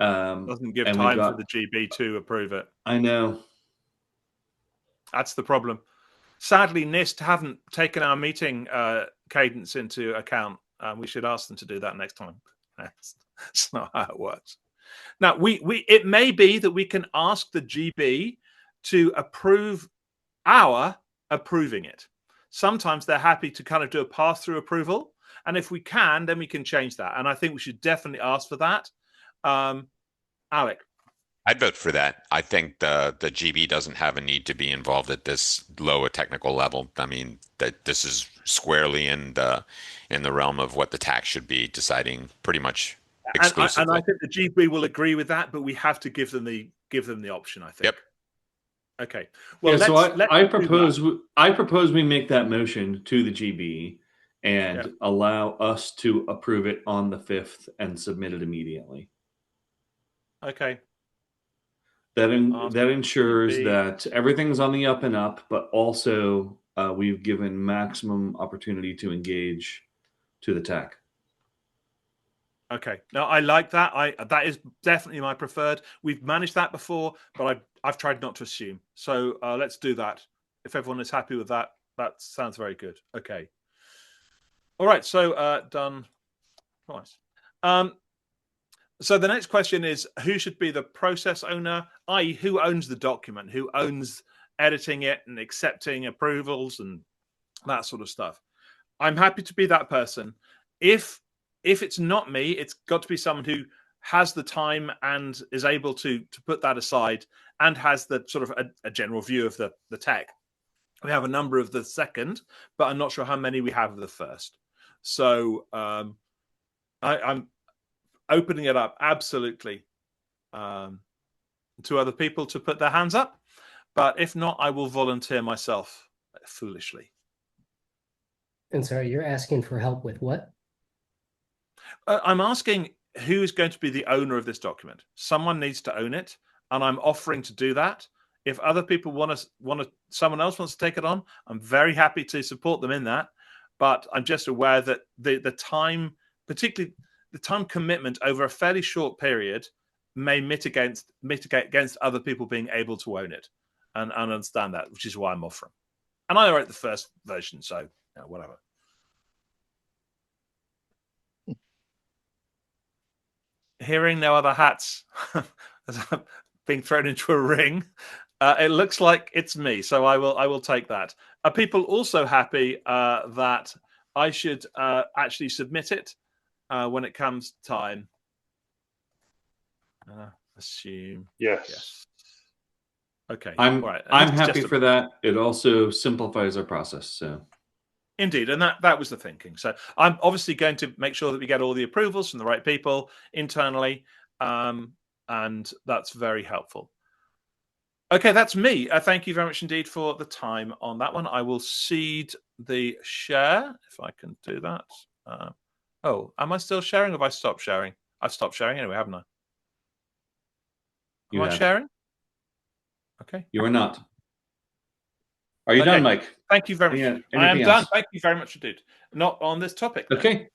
doesn't give time for the GB to approve it. I know. That's the problem. Sadly, NIST haven't taken our meeting cadence into account. We should ask them to do that next time. That's not how it works. Now, it may be that we can ask the GB to approve our approving it. Sometimes they're happy to kind of do a pass-through approval. And if we can, then we can change that. And I think we should definitely ask for that. Alec? I'd vote for that. I think the GB doesn't have a need to be involved at this low a technical level. I mean, that this is squarely in the realm of what the tax should be deciding pretty much exclusively. And I think the GB will agree with that, but we have to give them the option, I think. Yep. Okay. Well, I propose we make that motion to the GB and allow us to approve it on the 5th and submit it immediately. Okay. That ensures that everything's on the up and up, but also we've given maximum opportunity to engage to the TAC. Okay. No, I like that. That is definitely my preferred. We've managed that before, but I've tried not to assume. So let's do that. If everyone is happy with that, that sounds very good. Okay. All right. So done twice. So the next question is, who should be the process owner, i.e. who owns the document, who owns editing it and accepting approvals and that sort of stuff. I'm happy to be that person. If it's not me, it's got to be someone who has the time and is able to put that aside and has the sort of a general view of the tech. We have a number of the second, but I'm not sure how many we have of the first. So I'm opening it up absolutely to other people to put their hands up. But if not, I will volunteer myself foolishly. And sorry, you're asking for help with what? I'm asking who is going to be the owner of this document. Someone needs to own it, and I'm offering to do that. If other people someone else wants to take it on, I'm very happy to support them in that. But I'm just aware that the time, particularly the time commitment over a fairly short period, may mitigate against other people being able to own it and understand that, which is why I'm offering. And I wrote the first version, so whatever. Hearing no other hats as I'm being thrown into a ring, it looks like it's me, so I will take that. Are people also happy that I should actually submit it when it comes time? Assume yes. Okay, I'm happy for that. It also simplifies our process. So. Indeed, and that was the thinking. So I'm obviously going to make sure that we get all the approvals from the right people internally, and that's very helpful. Okay, that's me. Thank you very much indeed for the time on that one. I will cede the share if I can do that. Oh, am I still sharing or have I stopped sharing? I've stopped sharing anyway, haven't I? Am I sharing? Okay. You are not. Are you done, Mike? Thank you very much. I am done. Thank you very much indeed. Not on this topic. Okay.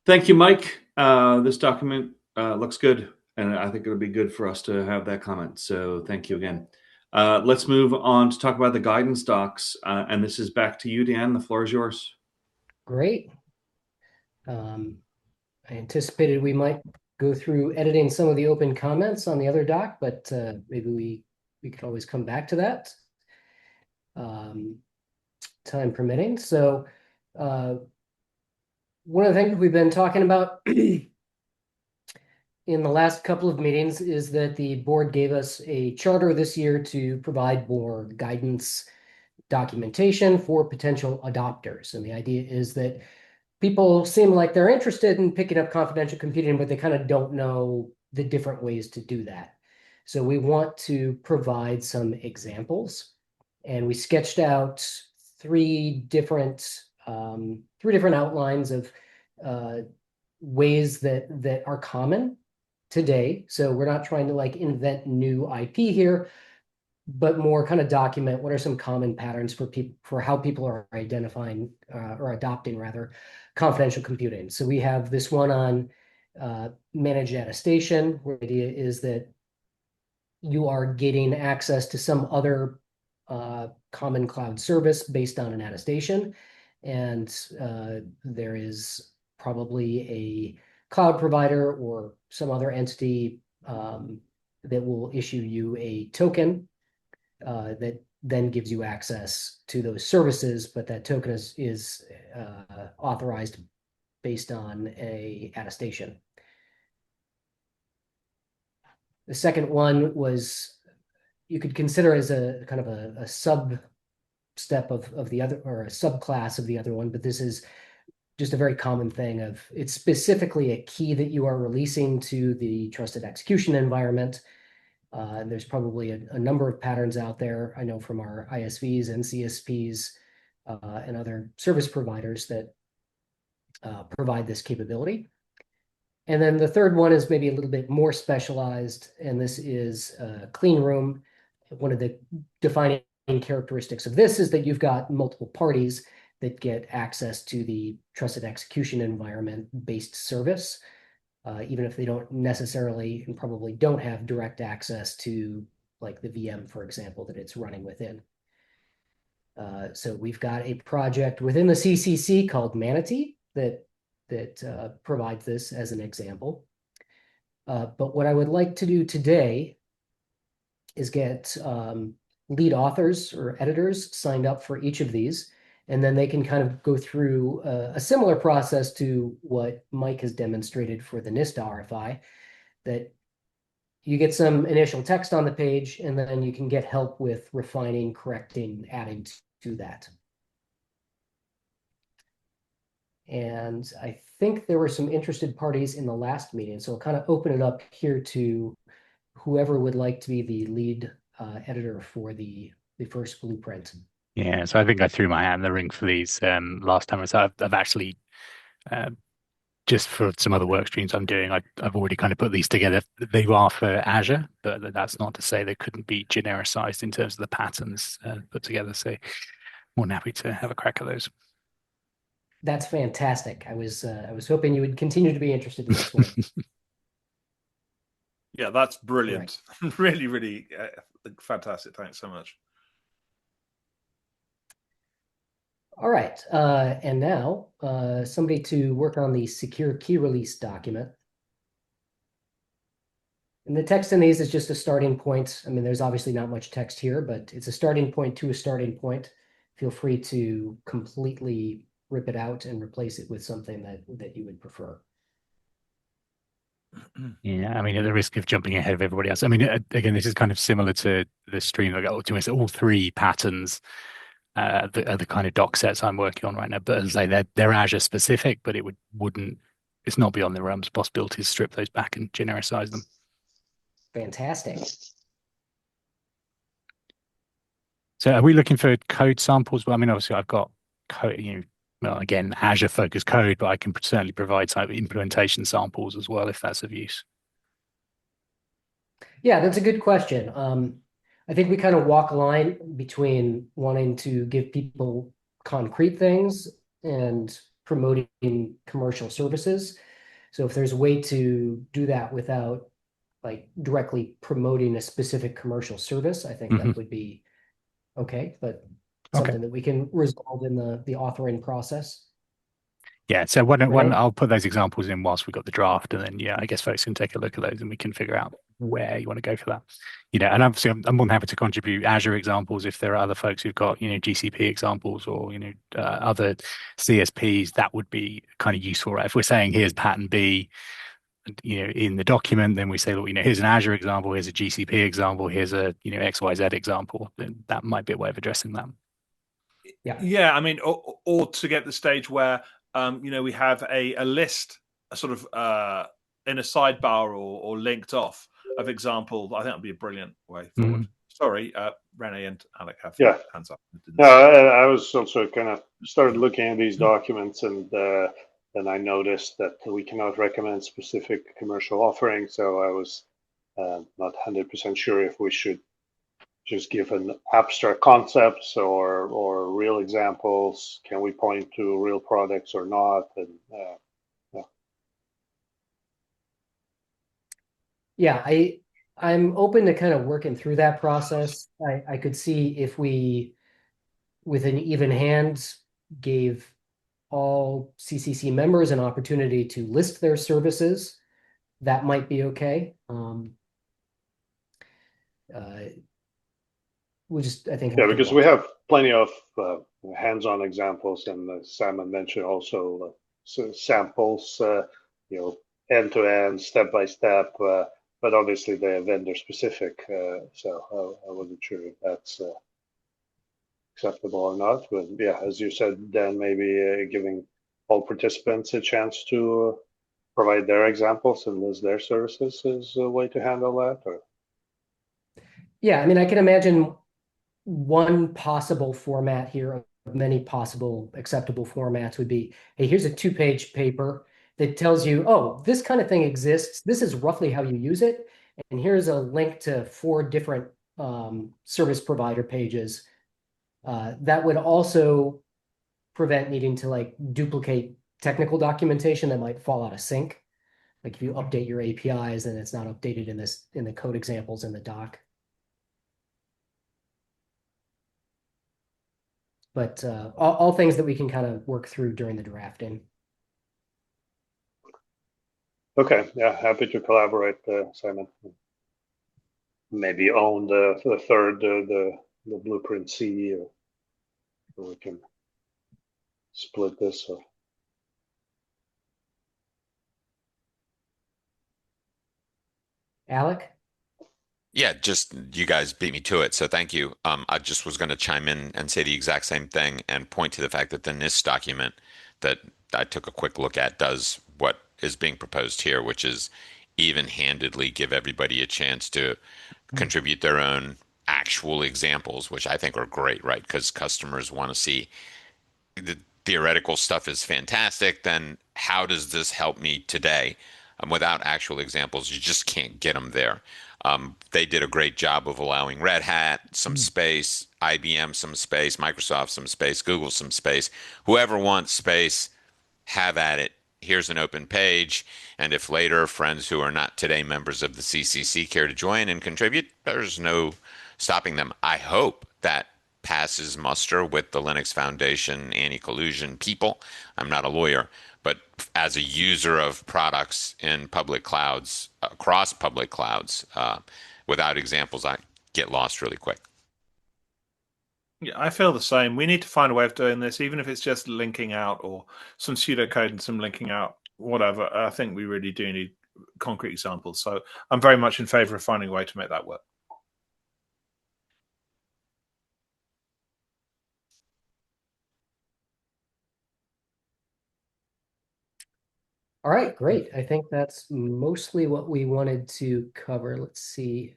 Thank you, Mike. This document looks good, and I think it'll be good for us to have that comment. So thank you again. Let's move on to talk about the guidance docs. And this is back to you, Dan. The floor is yours. Great. I anticipated we might go through editing some of the open comments on the other doc, but maybe we could always come back to that, time permitting. So one of the things we've been talking about in the last couple of meetings is that the board gave us a charter this year to provide more guidance documentation for potential adopters. And the idea is that people seem like they're interested in picking up confidential computing, but they kind of don't know the different ways to do that. So we want to provide some examples, and we sketched out three different outlines of ways that are common today. So we're not trying to like invent new IP here, but more kind of document what are some common patterns for how people are identifying or adopting rather confidential computing. So we have this one on managed attestation, where the idea is that you are getting access to some other common cloud service based on an attestation. And there is probably a cloud provider or some other entity that will issue you a token that then gives you access to those services, but that token is authorized based on a attestation. The second one was, you could consider as a kind of a sub step of the other, or a subclass of the other one, but this is just a very common thing of, it's specifically a key that you are releasing to the trusted execution environment. And there's probably a number of patterns out there, I know from our ISVs and CSPs and other service providers that provide this capability. And then the third one is maybe a little bit more specialized, and this is clean room. One of the defining characteristics of this is that you've got multiple parties that get access to the trusted execution environment-based service, even if they don't necessarily and probably don't have direct access to like the VM, for example, that it's running within. So we've got a project within the CCC called Manatee that provides this as an example. But what I would like to do today is get lead authors or editors signed up for each of these, and then they can kind of go through a similar process to what Mike has demonstrated for the NIST RFI, that you get some initial text on the page, and then you can get help with refining, correcting, adding to that. And I think there were some interested parties in the last meeting, so I'll kind of open it up here to whoever would like to be the lead editor for the first blueprint. Yeah, so I think I threw my hat in the ring for these last time. So I've actually, just for some other work streams I'm doing, I've already kind of put these together. They are for Azure, but that's not to say they couldn't be genericized in terms of the patterns put together. So more than happy to have a crack at those. That's fantastic. I was hoping you would continue to be interested in this one. Yeah, that's brilliant. Right. Really, really fantastic. Thanks so much. All right, and now somebody to work on the secure key release document. And the text in these is just a starting point. I mean, there's obviously not much text here, but it's a starting point to a starting point. Feel free to completely rip it out and replace it with something that you would prefer. Yeah, I mean, at the risk of jumping ahead of everybody else, I mean, again, this is kind of similar to the stream I got to. All three patterns are the kind of doc sets I'm working on right now. But as I say, they're Azure specific, but it's not beyond the realms of possibility to strip those back and genericize them. Fantastic. So are we looking for code samples? Well, I mean, obviously I've got code, well, again, Azure focused code, but I can certainly provide some implementation samples as well if that's of use. Yeah, that's a good question. I think we kind of walk a line between wanting to give people concrete things and promoting commercial services. So if there's a way to do that without like directly promoting a specific commercial service, I think that would be okay, but something that we can resolve in the authoring process. Yeah, so when I'll put those examples in whilst we've got the draft, and then I guess folks can take a look at those and we can figure out where you want to go for that. And obviously I'm more than happy to contribute Azure examples if there are other folks who've got GCP examples or other CSPs. That would be kind of useful, right? If we're saying here's pattern B, in the document, then we say, look, here's an Azure example, here's a GCP example, here's a XYZ example. Then that might be a way of addressing that. Yeah, I mean, or to get the stage where we have a list, a sort of in a sidebar or linked off of examples. I think that'd be a brilliant way forward. Sorry, Rene and Alec have hands up. No, I was also kind of started looking at these documents, and then I noticed that we cannot recommend specific commercial offerings. So I was not 100% sure if we should just give an abstract concepts or real examples. Can we point to real products or not? And I'm open to kind of working through that process. I could see if we, with an even hand, gave all CCC members an opportunity to list their services, that might be okay. I think. Yeah, because we have plenty of hands-on examples, and Simon mentioned also samples, end-to-end, step-by-step, but obviously they're vendor-specific, so I wasn't sure if that's acceptable or not. But yeah, as you said, Dan, maybe giving all participants a chance to provide their examples and list their services is a way to handle that. Or yeah, I mean, I can imagine one possible format here of many possible acceptable formats would be, hey, here's a 2-page paper that tells you, oh, this kind of thing exists. This is roughly how you use it. And here's a link to 4 different service provider pages. That would also prevent needing to like duplicate technical documentation that might fall out of sync. Like if you update your APIs and it's not updated in the code examples in the doc. But all things that we can kind of work through during the drafting. Okay, yeah, happy to collaborate, Simon. Maybe own the third, the blueprint C, or we can split this. Alec? Yeah, just you guys beat me to it, so thank you. I just was going to chime in and say the exact same thing and point to the fact that the NIST document that I took a quick look at does what is being proposed here, which is even-handedly give everybody a chance to contribute their own actual examples, which I think are great, right? Because customers want to see the theoretical stuff is fantastic. Then how does this help me today? Without actual examples, you just can't get them there. They did a great job of allowing Red Hat some space, IBM some space, Microsoft some space, Google some space. Whoever wants space, have at it. Here's an open page. And if later friends who are not today members of the CCC care to join and contribute, there's no stopping them. I hope that passes muster with the Linux Foundation anti-collusion people. I'm not a lawyer, but as a user of products in public clouds, across public clouds, without examples, I get lost really quick. Yeah, I feel the same. We need to find a way of doing this, even if it's just linking out or some pseudocode and some linking out, whatever. I think we really do need concrete examples. So I'm very much in favor of finding a way to make that work. All right, great. I think that's mostly what we wanted to cover. Let's see.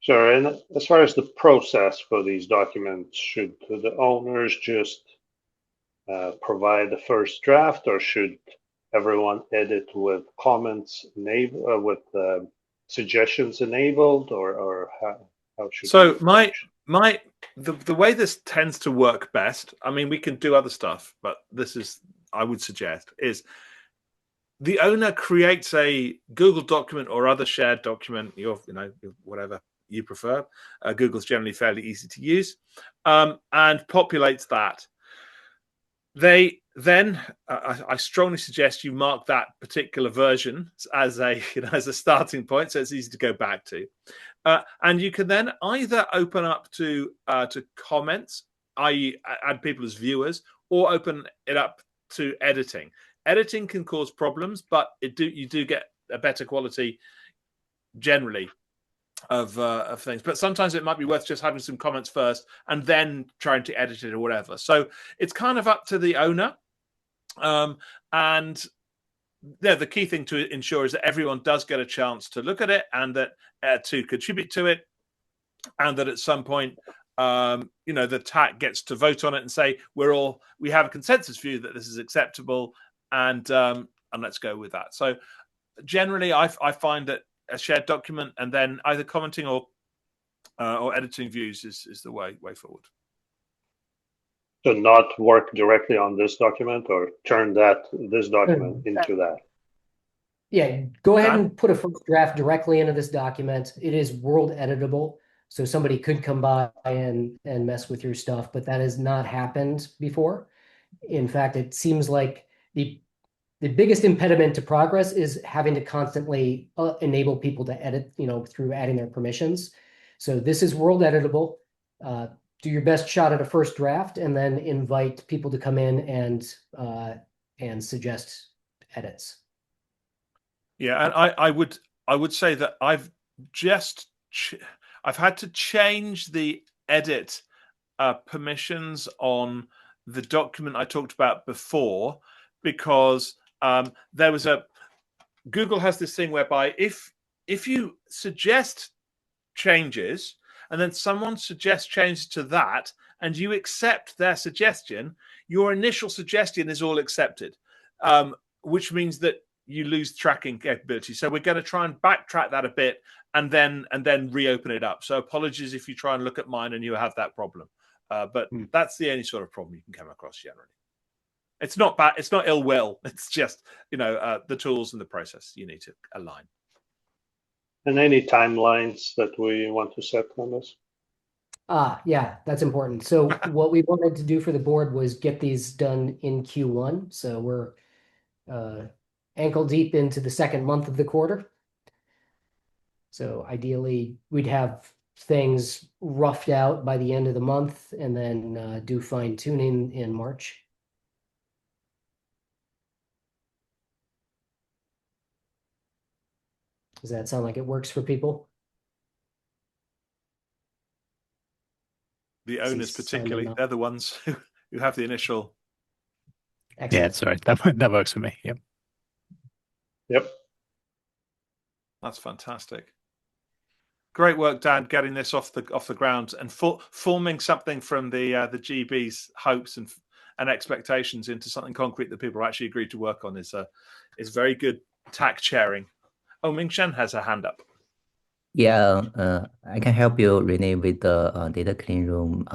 Sure, and as far as the process for these documents, should the owners just provide the first draft, or should everyone edit with comments enabled, with suggestions enabled, or how should? So The way this tends to work best, I mean, we can do other stuff, but this is, I would suggest, is the owner creates a Google document or other shared document, whatever you prefer. Google's generally fairly easy to use, and populates that. They then, I strongly suggest you mark that particular version as a as a starting point, so it's easy to go back to. And you can then either open up to comments, i.e., add people as viewers, or open it up to editing. Editing can cause problems, but you do get a better quality generally of things. But sometimes it might be worth just having some comments first and then trying to edit it or whatever. So it's kind of up to the owner. And the key thing to ensure is that everyone does get a chance to look at it and that to contribute to it, and that at some point the TAC gets to vote on it and say we have a consensus view that this is acceptable, and let's go with that. So generally, I find that a shared document and then either commenting or editing views is the way forward. So not work directly on this document or turn this document into that. Yeah, go ahead and put a first draft directly into this document. It is world editable, so somebody could come by and mess with your stuff, but that has not happened before. In fact, it seems like the biggest impediment to progress is having to constantly enable people to edit, through adding their permissions. So this is world editable. Do your best shot at a first draft, and then invite people to come in and suggest edits. Yeah, and I would say that I've had to change the edit permissions on the document I talked about before, because there was Google has this thing whereby if you suggest changes and then someone suggests changes to that and you accept their suggestion, your initial suggestion is all accepted, which means that you lose tracking capability. So we're going to try and backtrack that a bit and then reopen it up. So apologies if you try and look at mine and you have that problem. But that's the only sort of problem you can come across generally. It's not bad. It's not ill will. It's just, the tools and the process you need to align. And any timelines that we want to set on this? Yeah, that's important. So what we wanted to do for the board was get these done in Q1. So we're ankle deep into the second month of the quarter. So ideally, we'd have things roughed out by the end of the month and then do fine tuning in March. Does that sound like it works for people? The owners particularly, they're the ones who have the initial. Excellent. Yeah, sorry, that works for me. Yep. Yep. That's fantastic. Great work, Dan, getting this off the ground and forming something from the GB's hopes and expectations into something concrete that people actually agreed to work on is very good TAC chairing. Oh, Mingshan has a hand up. Yeah, I can help you, Renee, with the data clean room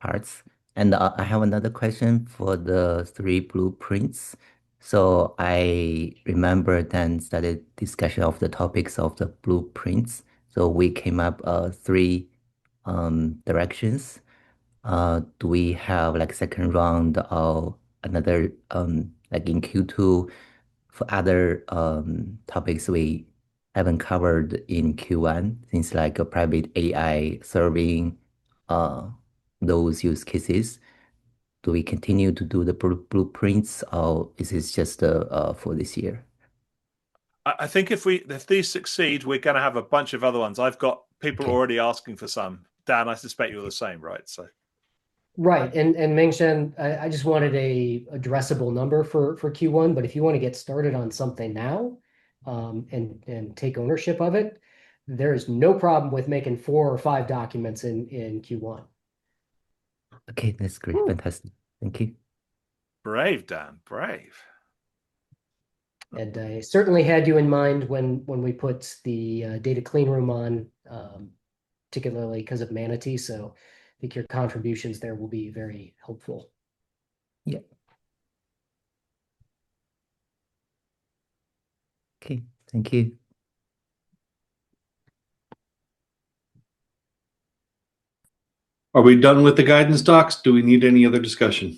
parts. And I have another question for the 3 blueprints. So I remember Dan started discussion of the topics of the blueprints. So we came up 3 directions. Do we have like second round or another like in Q2 for other topics we haven't covered in Q1, things like a private AI serving those use cases? Do we continue to do the blueprints, or is this just for this year? I think if these succeed, we're going to have a bunch of other ones. I've got people already asking for some. Dan, I suspect you're the same, right? So. Right, and Mingshan, I just wanted a addressable number for Q1, but if you want to get started on something now, and take ownership of it, there is no problem with making 4 or 5 documents in Q1. Okay, that's great. Fantastic. Thank you. Brave, Dan, brave. And I certainly had you in mind when we put the data clean room on particularly because of Manatee. So I think your contributions there will be very helpful. Yeah. Okay, thank you. Are we done with the guidance docs? Do we need any other discussion?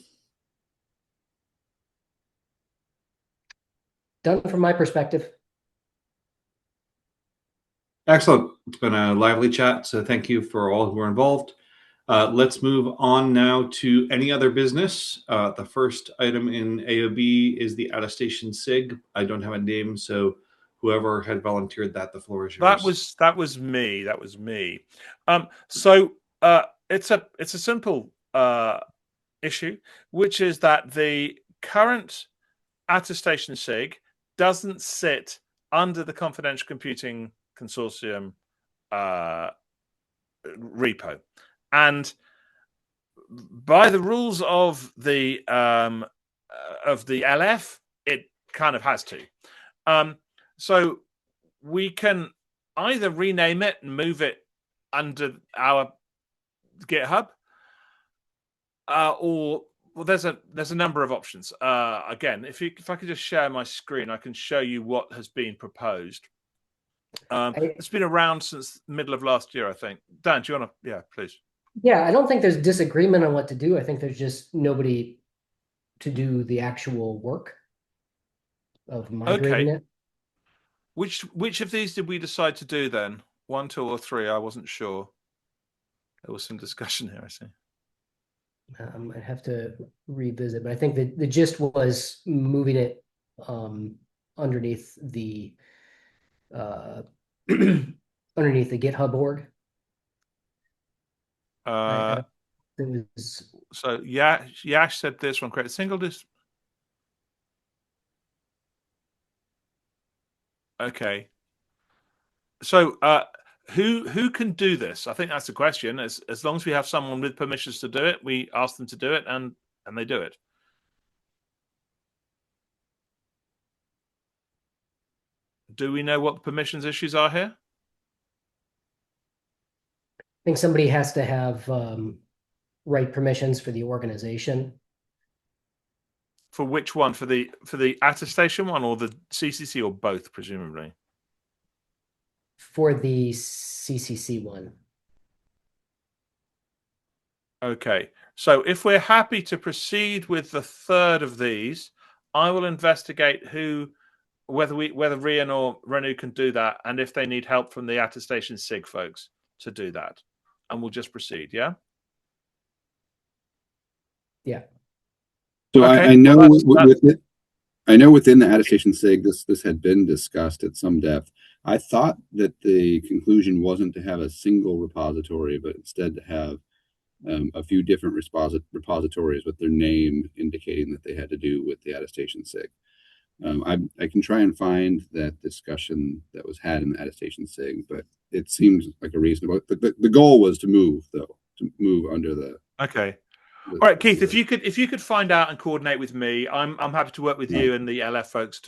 Done from my perspective. Excellent. It's been a lively chat, so thank you for all who are involved. Let's move on now to any other business. The first item in AOB is the attestation SIG. I don't have a name, so whoever had volunteered that, the floor is yours. That was me. That was me. So it's a simple issue, which is that the current attestation SIG doesn't sit under the Confidential Computing Consortium repo, and by the rules of the LF, it kind of has to. So we can either rename it and move it under our GitHub, or well, there's a number of options. Again, if I could just share my screen, I can show you what has been proposed. It's been around since the middle of last year, I think. Dan, do you want to? Yeah, please. Yeah, I don't think there's disagreement on what to do. I think there's just nobody to do the actual work of migrating it. Which of these did we decide to do then? 1, 2, or 3? I wasn't sure. There was some discussion here, I see. I have to revisit, but I think that the gist was moving it underneath the underneath the GitHub org. It was so Yash said this one. Create a single disk. Okay. So who can do this? I think that's the question. As long as we have someone with permissions to do it, we ask them to do it, and they do it. Do we know what the permissions issues are here? I think somebody has to have right permissions for the organization. For which one? For the attestation one or the CCC, or both, presumably? For the CCC one. Okay. So if we're happy to proceed with the third of these, I will investigate whether Rian or Renu can do that, and if they need help from the attestation SIG folks to do that. And we'll just proceed, yeah? Yeah. So okay. I know within the attestation SIG, this had been discussed at some depth. I thought that the conclusion wasn't to have a single repository, but instead to have a few different repositories with their name indicating that they had to do with the attestation SIG. I can try and find that discussion that was had in the attestation SIG, but it seems like a reasonable. The goal was to move under the. Okay. All right, Keith. If you could find out and coordinate with me, I'm happy to work with you and the LF folks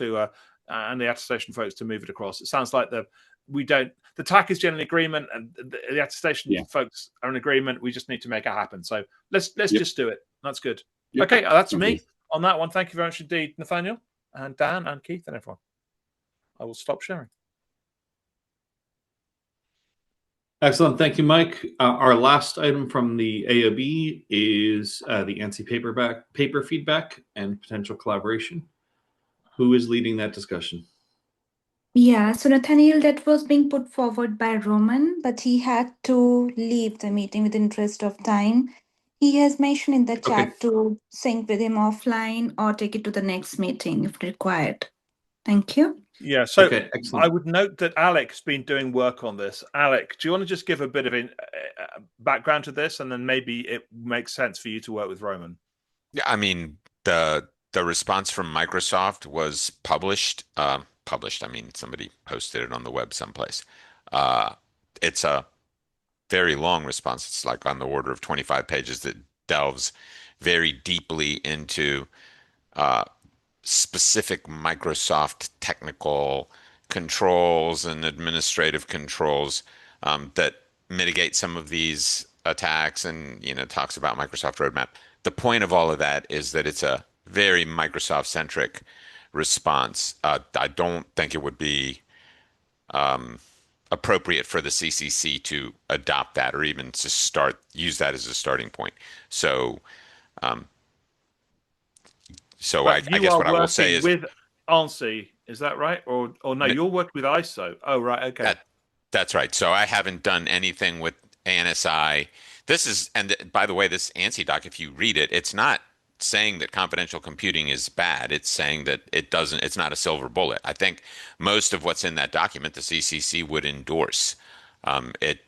and the attestation folks to move it across. It sounds like the TAC is generally agreement, and the attestation folks are in agreement. We just need to make it happen. So let's just do it. That's good. Yep. Okay, that's me on that one. Thank you very much indeed, Nathaniel and Dan and Keith and everyone. I will stop sharing. Excellent. Thank you, Mike. Our last item from the AOB is the ANSI paper feedback and potential collaboration. Who is leading that discussion? Yeah, so Nathaniel, that was being put forward by Roman, but he had to leave the meeting with interest of time. He has mentioned in the chat to sync with him offline or take it to the next meeting if required. Thank you. Yeah, so I would note that Alec has been doing work on this. Alec, do you want to just give a bit of background to this, and then maybe it makes sense for you to work with Roman? Yeah, I mean, the response from Microsoft was published. I mean, somebody posted it on the web someplace. It's a very long response. It's like on the order of 25 pages that delves very deeply into specific Microsoft technical controls and administrative controls that mitigate some of these attacks and, talks about Microsoft roadmap. The point of all of that is that it's a very Microsoft centric response. I don't think it would be appropriate for the CCC to adopt that or even to use that as a starting point. So, I guess what I will say is with ANSI, is that right? Or no, you're working with ISO. Oh, right. Okay. That's right. So I haven't done anything with ANSI. And by the way, this ANSI doc, if you read it, it's not saying that confidential computing is bad. It's saying that it's not a silver bullet. I think most of what's in that document, the CCC would endorse. It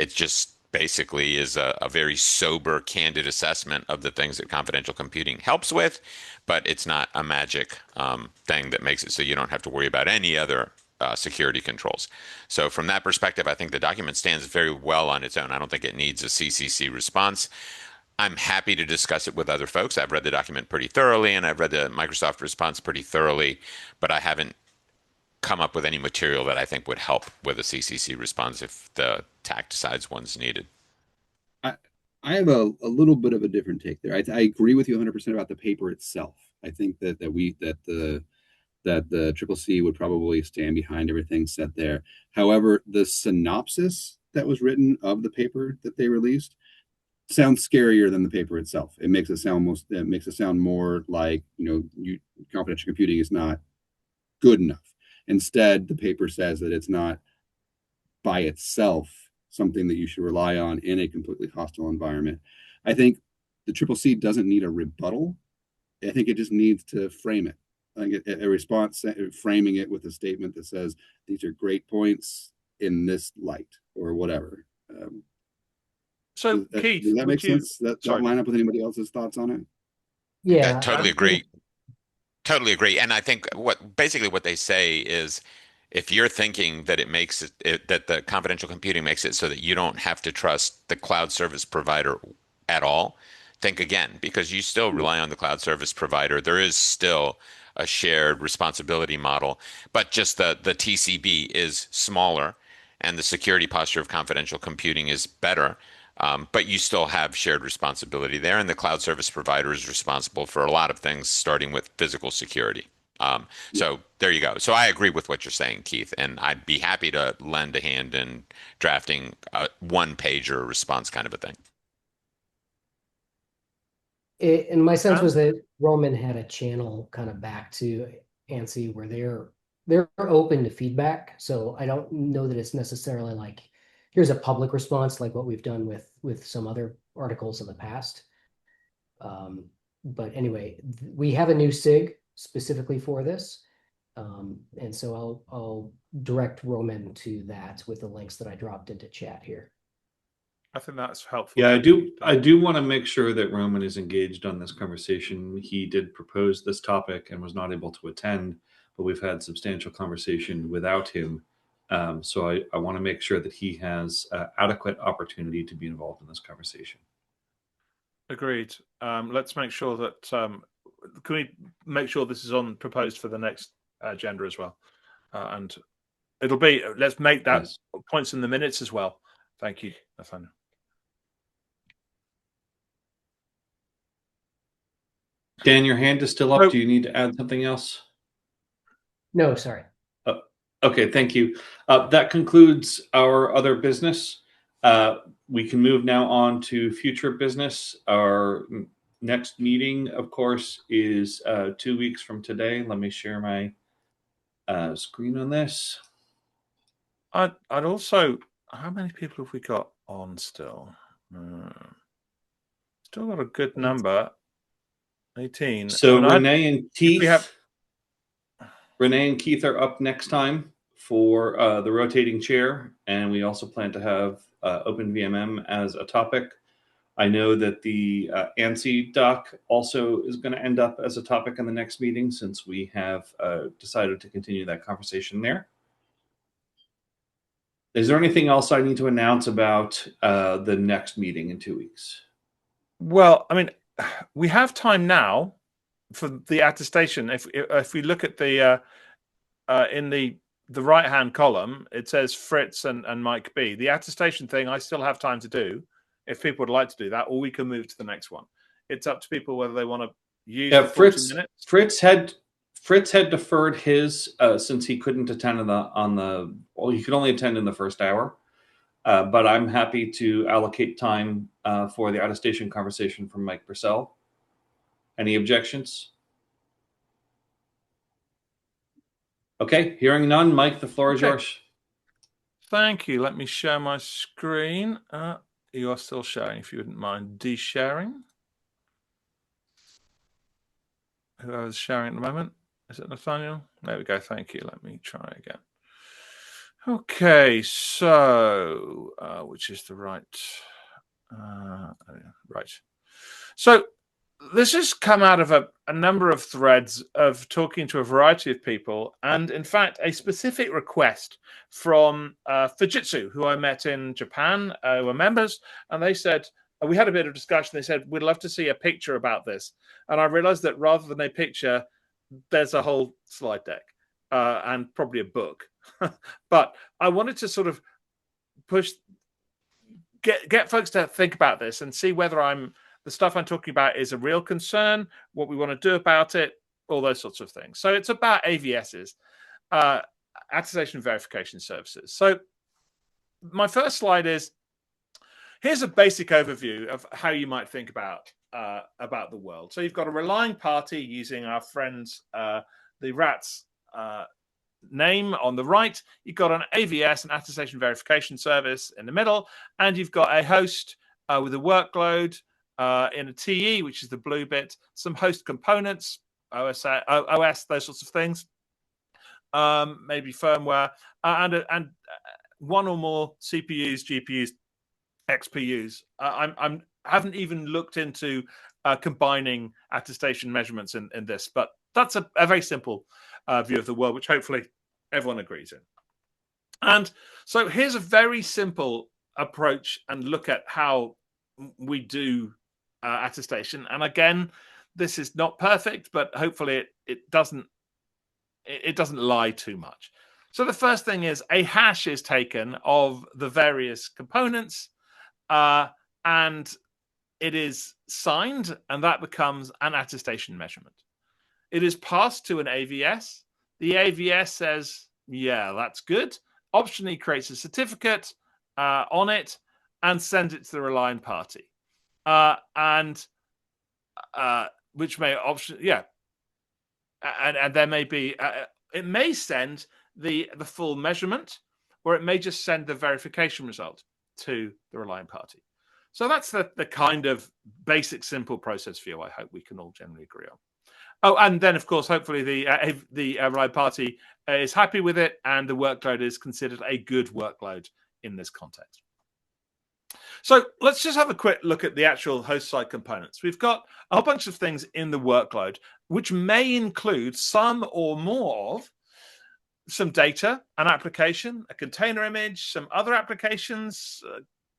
just basically is a very sober, candid assessment of the things that confidential computing helps with, but it's not a magic thing that makes it so you don't have to worry about any other security controls. So from that perspective, I think the document stands very well on its own. I don't think it needs a CCC response. I'm happy to discuss it with other folks. I've read the document pretty thoroughly, and I've read the Microsoft response pretty thoroughly, but I haven't come up with any material that I think would help with a CCC response if the TAC decides one's needed. I have a little bit of a different take there. I agree with you 100% about the paper itself. I think that the CCC would probably stand behind everything said there. However, the synopsis that was written of the paper that they released sounds scarier than the paper itself. It makes it sound more like, confidential computing is not good enough. Instead, the paper says that it's not by itself something that you should rely on in a completely hostile environment. I think the CCC doesn't need a rebuttal. I think it just needs to frame it. I think a response framing it with a statement that says these are great points in this light or whatever. So Keith, does that make sense? That line up with anybody else's thoughts on it? Yeah, I totally agree. Totally agree. And I think what they say is, if you're thinking that it makes it that the confidential computing makes it so that you don't have to trust the cloud service provider at all, think again, because you still rely on the cloud service provider. There is still a shared responsibility model, but just the TCB is smaller and the security posture of confidential computing is better. But you still have shared responsibility there, and the cloud service provider is responsible for a lot of things, starting with physical security. So there you go. So I agree with what you're saying, Keith, and I'd be happy to lend a hand in drafting a one-pager response kind of a thing. And my sense was that Roman had a channel kind of back to ANSI where they're open to feedback. So I don't know that it's necessarily like, here's a public response like what we've done with some other articles in the past. But anyway, we have a new SIG specifically for this. And so I'll direct Roman to that with the links that I dropped into chat here. I think that's helpful. Yeah, I do want to make sure that Roman is engaged on this conversation. He did propose this topic and was not able to attend, but we've had substantial conversation without him. So I want to make sure that he has adequate opportunity to be involved in this conversation. Agreed. Let's make sure that can we make sure this is proposed for the next agenda as well, and it'll be. Let's make that points in the minutes as well. Thank you, Nathaniel. Dan, your hand is still up. Do you need to add something else? No, sorry. Okay, thank you. That concludes our other business. We can move now on to future business. Our next meeting, of course, is 2 weeks from today. Let me share my screen on this. I'd also, how many people have we got on still? Still got a good number. 18. So Renee and Keith. Renee and Keith are up next time for the rotating chair, and we also plan to have OpenVMM as a topic. I know that the ANSI doc also is going to end up as a topic in the next meeting, since we have decided to continue that conversation there. Is there anything else I need to announce about the next meeting in 2 weeks? Well, I mean, we have time now for the attestation. If we look at the in the the right-hand column, it says Fritz and Mike B. The attestation thing, I still have time to do if people would like to do that, or we can move to the next one. It's up to people whether they want to use the 40 minutes. Fritz had deferred his since he couldn't attend he could only attend in the first hour. But I'm happy to allocate time for the out-of-station conversation from Mike Purcell. Any objections? Okay, hearing none. Mike, the floor is yours. Thank you. Let me share my screen. You are still sharing, if you wouldn't mind de-sharing. Whoever's sharing at the moment. Is it Nathaniel? There we go. Thank you. Let me try again. Okay, so which is the right? Right. So this has come out of a number of threads of talking to a variety of people, and in fact, a specific request from Fujitsu, who I met in Japan, who are members, and they said, we had a bit of discussion. They said, we'd love to see a picture about this. And I realized that rather than a picture, there's a whole slide deck and probably a book. But I wanted to sort of get folks to think about this and see whether the stuff I'm talking about is a real concern, what we want to do about it, all those sorts of things. So it's about AVSs, attestation verification services. So my first slide is, here's a basic overview of how you might think about the world. So you've got a relying party using our friends, the RATS name on the right. You've got an AVS, an attestation verification service, in the middle, and you've got a host with a workload in a TE, which is the blue bit, some host components, OS, those sorts of things, maybe firmware, and one or more CPUs, GPUs, XPUs. I haven't even looked into combining attestation measurements in this, but that's a very simple view of the world, which hopefully everyone agrees in. And so here's a very simple approach and look at how we do attestation. And again, this is not perfect, but hopefully it doesn't lie too much. So the first thing is a hash is taken of the various components, and it is signed, and that becomes an attestation measurement. It is passed to an AVS. The AVS says, yeah, that's good. Optionally creates a certificate on it and sends it to the relying party. Which may option, yeah. And there may be, it may send the full measurement, or it may just send the verification result to the relying party. So that's the kind of basic, simple process view I hope we can all generally agree on. Oh, and then, of course, hopefully the relying party is happy with it, and the workload is considered a good workload in this context. So let's just have a quick look at the actual host side components. We've got a whole bunch of things in the workload, which may include some or more of some data, an application, a container image, some other applications,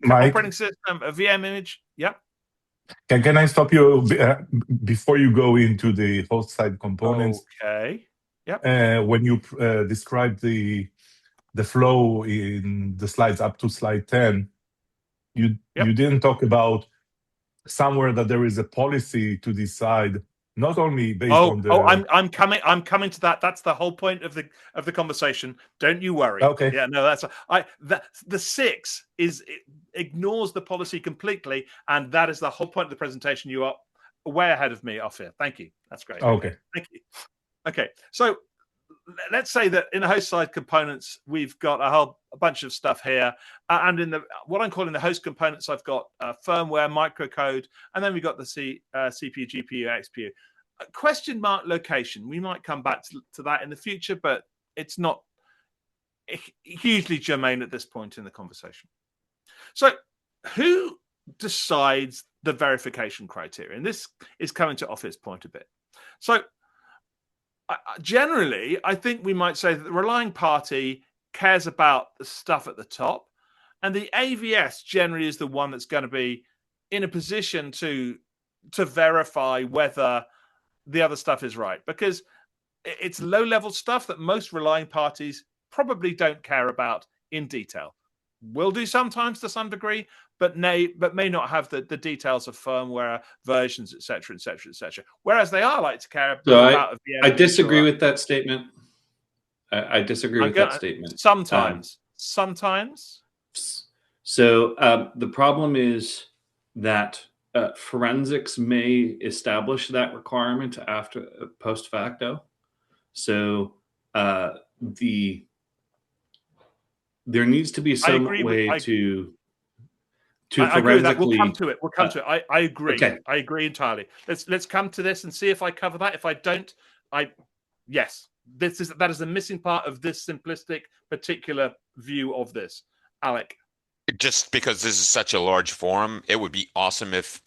operating system, a VM image. Yeah. Can I stop you before you go into the host side components? Okay. Yeah. When you described the flow in the slides up to slide 10, you didn't talk about somewhere that there is a policy to decide not only based on the. I'm coming to that. That's the whole point of the conversation. Don't you worry. Okay. Yeah, no, the 6 ignores the policy completely, and that is the whole point of the presentation. You are way ahead of me off here. Thank you. That's great. Okay. Thank you. Okay, so let's say that in the host side components, we've got a bunch of stuff here, and in what I'm calling the host components, I've got firmware, microcode, and then we've got the CPU, GPU, XPU. Question mark location. We might come back to that in the future, but it's not hugely germane at this point in the conversation. So, who decides the verification criteria? And this is coming to Office point a bit. So, generally, I think we might say that the relying party cares about the stuff at the top, and the AVS generally is the one that's going to be in a position to verify whether the other stuff is right, because it's low-level stuff that most relying parties probably don't care about in detail. Will do sometimes to some degree, but may not have the details of firmware versions, etc., etc., etc. Whereas they are like to care about. I disagree with that statement. I disagree with that statement. Sometimes. So the problem is that forensics may establish that requirement after post facto. So there needs to be some way to I agree with that. We'll come to it. I agree. Okay. I agree entirely. Let's come to this and see if I cover that. If I don't, yes. That is the missing part of this simplistic particular view of this. Alec. Just because this is such a large forum, it would be awesome if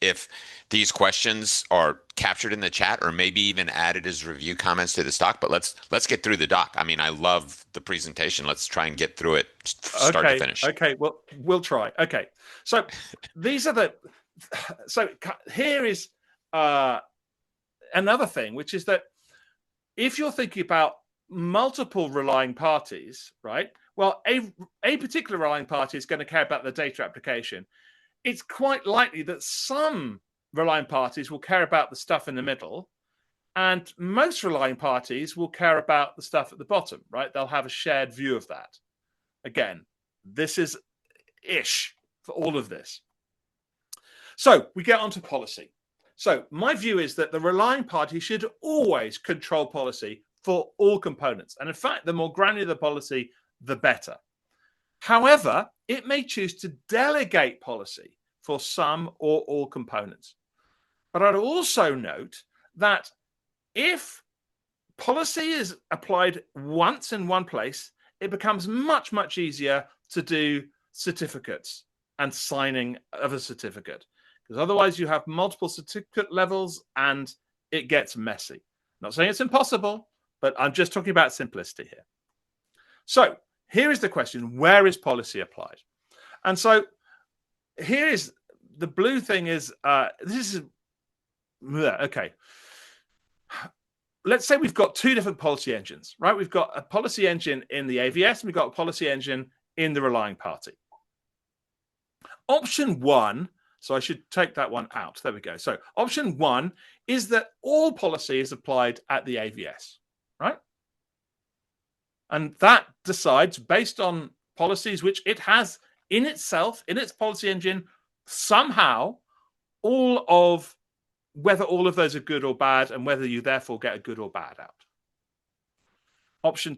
these questions are captured in the chat or maybe even added as review comments to the doc. But let's get through the doc. I mean, I love the presentation. Let's try and get through it start to finish. Okay, well, we'll try. Okay, so these are so here is another thing, which is that if you're thinking about multiple relying parties, right? Well, a particular relying party is going to care about the data application. It's quite likely that some relying parties will care about the stuff in the middle, and most relying parties will care about the stuff at the bottom, right? They'll have a shared view of that. Again, this is ish for all of this. So we get onto policy. So my view is that the relying party should always control policy for all components. And in fact, the more granular the policy, the better. However, it may choose to delegate policy for some or all components. But I'd also note that if policy is applied once in one place, it becomes much, much easier to do certificates and signing of a certificate. Because otherwise you have multiple certificate levels and it gets messy. Not saying it's impossible, but I'm just talking about simplicity here. So here is the question, where is policy applied? And so here is the blue thing is, this is, okay. Let's say we've got two different policy engines, right? We've got a policy engine in the AVS and we've got a policy engine in the relying party. Option one, so I should take that one out. There we go. So option one is that all policy is applied at the AVS, right? And that decides based on policies which it has in itself, in its policy engine, somehow whether all of those are good or bad and whether you therefore get a good or bad out. Option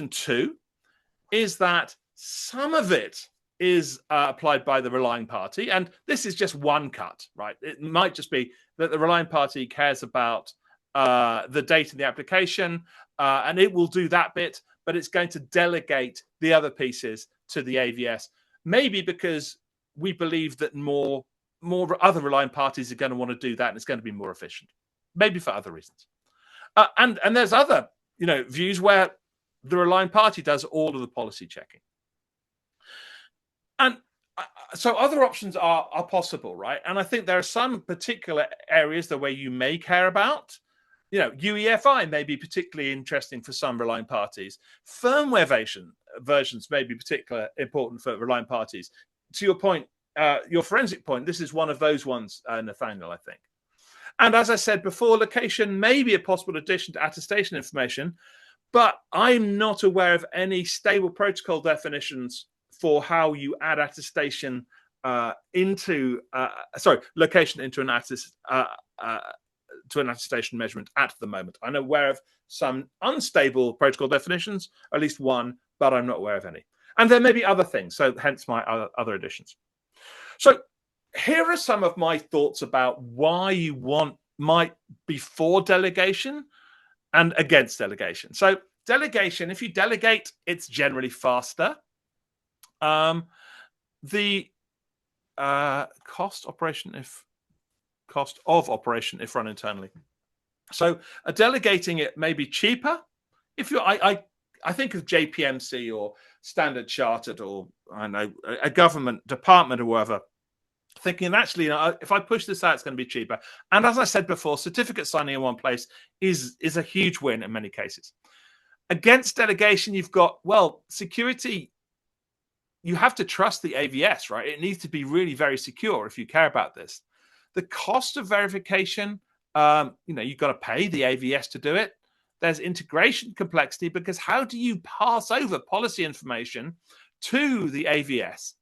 two is that some of it is applied by the relying party. And this is just one cut, right? It might just be that the relying party cares about the data in the application and it will do that bit, but it's going to delegate the other pieces to the AVS, maybe because we believe that more other relying parties are going to want to do that and it's going to be more efficient, maybe for other reasons. And there's other views where the relying party does all of the policy checking. And so other options are possible, right? And I think there are some particular areas the way you may care about. UEFI may be particularly interesting for some relying parties. Firmware versions may be particularly important for relying parties. To your point, your forensic point, this is one of those ones, Nathaniel, I think. And as I said before, location may be a possible addition to attestation information, but I'm not aware of any stable protocol definitions for how you add attestation location into an to an attestation measurement at the moment. I'm aware of some unstable protocol definitions, at least one, but I'm not aware of any. And there may be other things, so hence my other additions. So here are some of my thoughts about why you might be for delegation and against delegation. So delegation, if you delegate, it's generally faster. The cost of operation if run internally. So delegating it may be cheaper. If you, I think of JPMC or Standard Chartered or I know a government department or whatever, thinking actually, if I push this out, it's going to be cheaper. And as I said before, certificate signing in one place is a huge win in many cases. Against delegation, you've got, well, security. You have to trust the AVS, right? It needs to be really very secure if you care about this. The cost of verification, you've got to pay the AVS to do it. There's integration complexity, because how do you pass over policy information to the AVS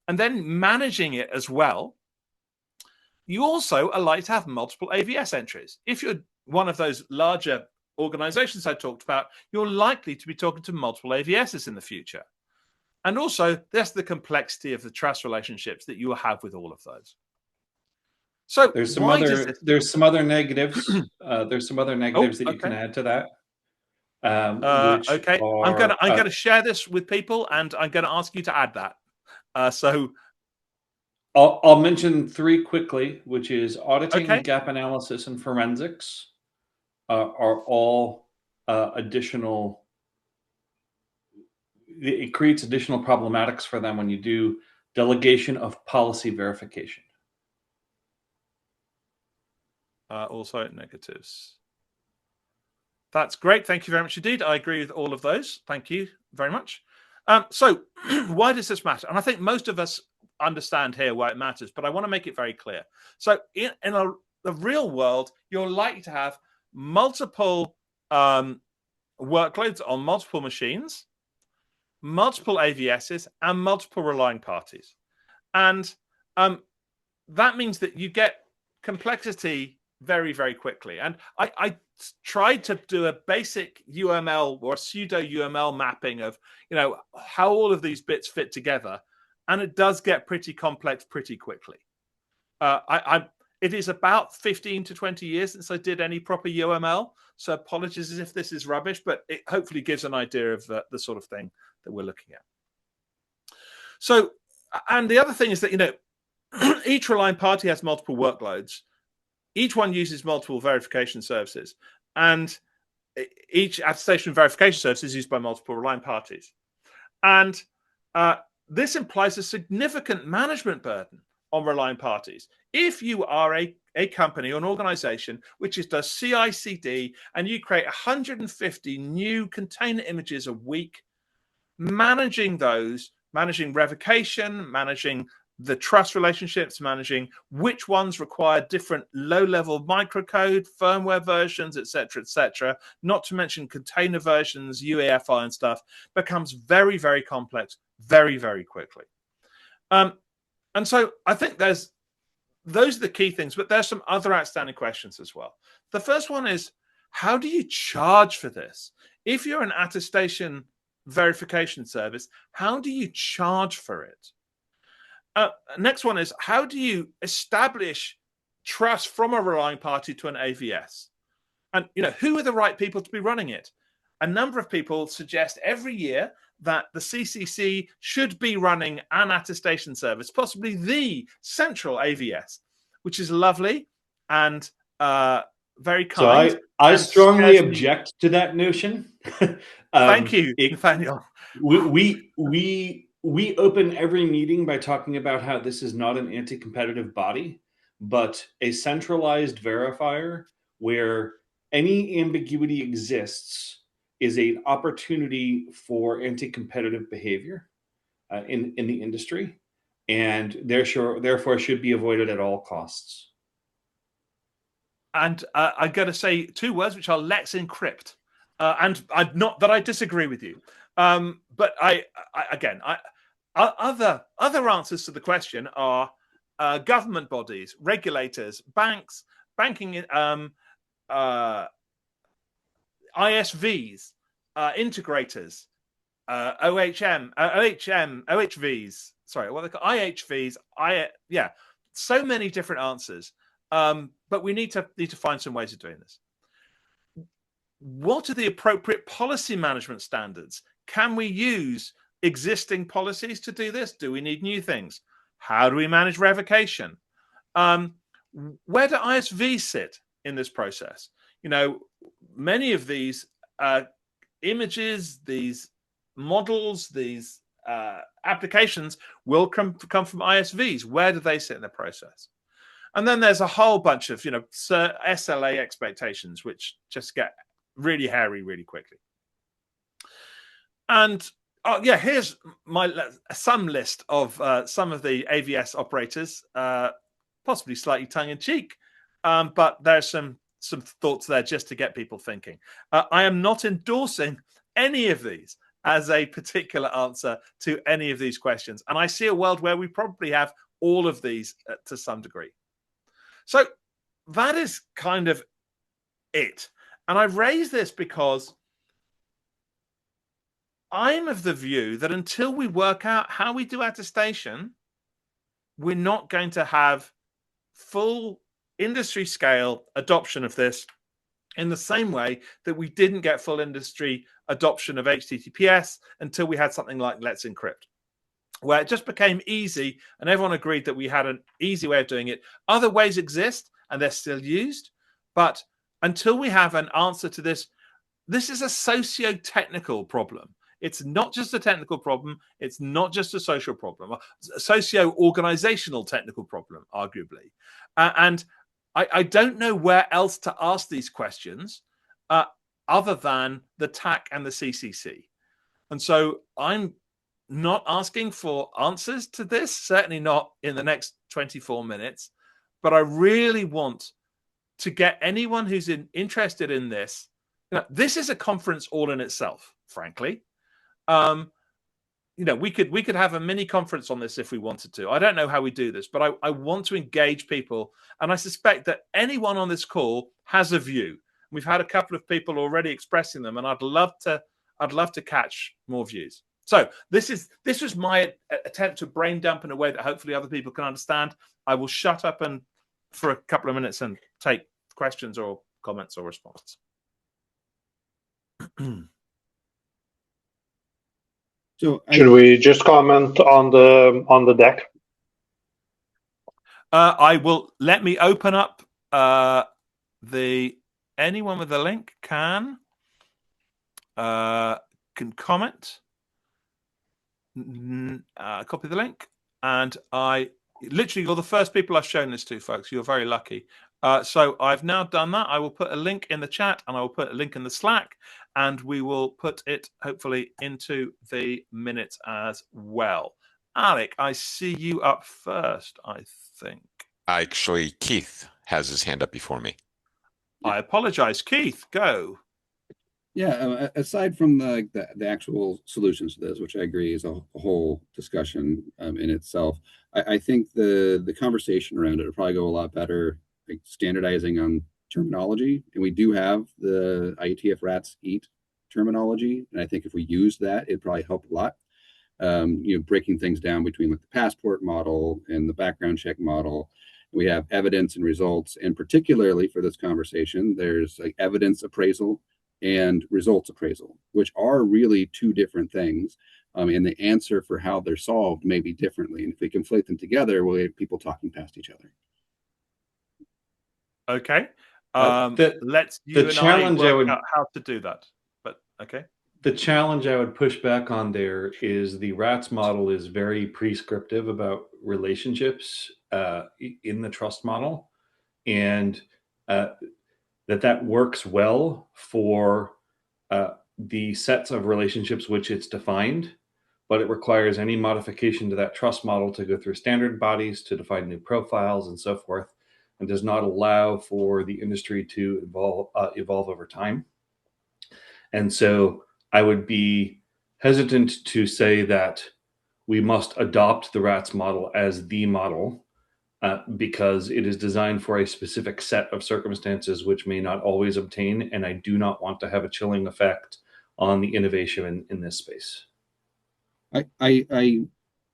and then managing it as well? You also are likely to have multiple AVS entries. If you're one of those larger organizations I talked about, you're likely to be talking to multiple AVSs in the future. And also, there's the complexity of the trust relationships that you will have with all of those. So there's some other negatives. There's some other negatives that you can add to that. Okay, I'm gonna share this with people, and I'm gonna ask you to add that. So I'll mention 3 quickly, which is auditing, gap analysis, and forensics are all additional. It creates additional problematics for them when you do delegation of policy verification. Also negatives. That's great. Thank you very much indeed. I agree with all of those. Thank you very much. So why does this matter? And I think most of us understand here why it matters, but I want to make it very clear. So in the real world, you're likely to have multiple workloads on multiple machines, multiple AVSs, and multiple relying parties. And that means that you get complexity very, very quickly. And I tried to do a basic UML or a pseudo UML mapping of, how all of these bits fit together. And it does get pretty complex pretty quickly. It is about 15 to 20 years since I did any proper UML. So apologies if this is rubbish, but it hopefully gives an idea of the sort of thing that we're looking at. So, and the other thing is that, each relying party has multiple workloads. Each one uses multiple verification services, and each attestation and verification service is used by multiple relying parties. And this implies a significant management burden on relying parties. If you are a company or an organization which does CI/CD and you create 150 new container images a week, managing those, managing revocation, managing the trust relationships, managing which ones require different low-level microcode, firmware versions, etc., not to mention container versions, UEFI and stuff, becomes very, very complex very, very quickly. And so I think those are the key things, but there's some other outstanding questions as well. The first one is, how do you charge for this? If you're an attestation verification service, how do you charge for it? Next one is, how do you establish trust from a relying party to an AVS? And, who are the right people to be running it? A number of people suggest every year that the CCC should be running an attestation service, possibly the central AVS, which is lovely and very kind. So I strongly object to that notion. Thank you, Nathaniel. We open every meeting by talking about how this is not an anti-competitive body, but a centralized verifier where any ambiguity exists is an opportunity for anti-competitive behavior in the industry, and therefore should be avoided at all costs. And I'm going to say 2 words, which are let's encrypt. And I'm not that I disagree with you, but other answers to the question are government bodies, regulators, banks, banking, ISVs, integrators, OHVs. Sorry, what are they called? IHVs. So many different answers. But we need to find some ways of doing this. What are the appropriate policy management standards? Can we use existing policies to do this? Do we need new things? How do we manage revocation? Where do ISVs sit in this process? Many of these images, these models, these applications will come from ISVs. Where do they sit in the process? And then there's a whole bunch of, SLA expectations, which just get really hairy really quickly. And yeah, here's some list of some of the AVS operators, possibly slightly tongue-in-cheek, but there's some thoughts there just to get people thinking. I am not endorsing any of these as a particular answer to any of these questions, and I see a world where we probably have all of these to some degree. So that is kind of it. And I raise this because I'm of the view that until we work out how we do attestation, we're not going to have full industry scale adoption of this in the same way that we didn't get full industry adoption of HTTPS until we had something like Let's Encrypt, where it just became easy and everyone agreed that we had an easy way of doing it. Other ways exist and they're still used, but until we have an answer to this, this is a socio-technical problem. It's not just a technical problem. It's not just a social problem, a socio-organizational technical problem, arguably. And I don't know where else to ask these questions other than the TAC and the CCC. And so I'm not asking for answers to this, certainly not in the next 24 minutes, but I really want to get anyone who's interested in this. This is a conference all in itself, frankly. We could have a mini conference on this if we wanted to. I don't know how we do this, but I want to engage people, and I suspect that anyone on this call has a view. We've had a couple of people already expressing them, and I'd love to catch more views. So this was my attempt to brain dump in a way that hopefully other people can understand. I will shut up for a couple of minutes and take questions or comments or responses. So should we just comment on the deck? I will. Let me open up anyone with the link can comment, copy the link, and you're the first people I've shown this to, folks. You're very lucky. So I've now done that. I will put a link in the chat and I will put a link in the Slack, and we will put it hopefully into the minutes as well. Alec, I see you up first, I think. Actually, Keith has his hand up before me. I apologize. Keith, go. Yeah, aside from the actual solutions to this, which I agree is a whole discussion in itself, I think the conversation around it will probably go a lot better, like standardizing on terminology. And we do have the IETF rats eat terminology, and I think if we use that, it'd probably help a lot. Breaking things down between like the passport model and the background check model. We have evidence and results, and particularly for this conversation, there's like evidence appraisal and results appraisal, which are really two different things. And the answer for how they're solved may be differently. And if we conflate them together, we'll have people talking past each other. Okay. Let's work out how to do that. But okay. The challenge I would push back on there is the RATS model is very prescriptive about relationships in the trust model, and that works well for the sets of relationships which it's defined, but it requires any modification to that trust model to go through standard bodies to define new profiles and so forth, and does not allow for the industry to evolve over time. And so I would be hesitant to say that we must adopt the RATS model as the model because it is designed for a specific set of circumstances which may not always obtain, and I do not want to have a chilling effect on the innovation in this space. I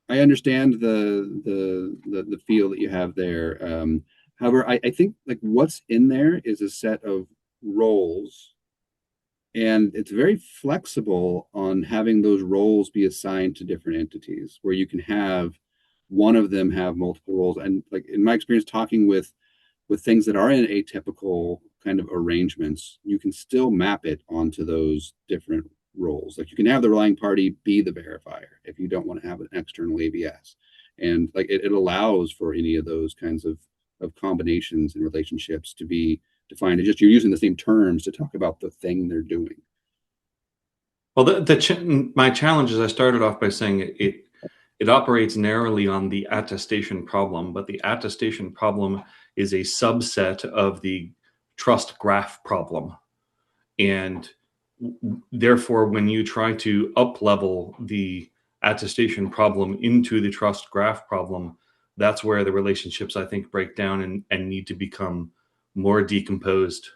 understand the feel that you have there. However, I think like what's in there is a set of roles, and it's very flexible on having those roles be assigned to different entities, where you can have one of them have multiple roles. And like in my experience talking with things that are in atypical kind of arrangements, you can still map it onto those different roles. Like you can have the relying party be the verifier if you don't want to have an external AVS. And like it allows for any of those kinds of combinations and relationships to be defined. It's just you're using the same terms to talk about the thing they're doing. Well, my challenge is I started off by saying it operates narrowly on the attestation problem, but the attestation problem is a subset of the trust graph problem. And therefore, when you try to up-level the attestation problem into the trust graph problem, that's where the relationships, I think, break down and need to become more decomposed.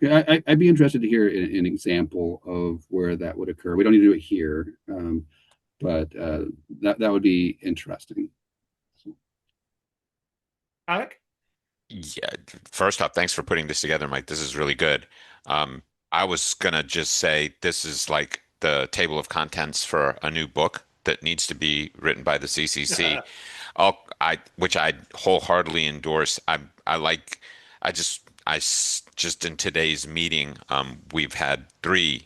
Yeah, I'd be interested to hear an example of where that would occur. We don't need to do it here, but that would be interesting. Alec? Yeah. First off, thanks for putting this together, Mike. This is really good. I was gonna just say this is like the table of contents for a new book that needs to be written by the CCC. Which I wholeheartedly endorse. Just in today's meeting, we've had 3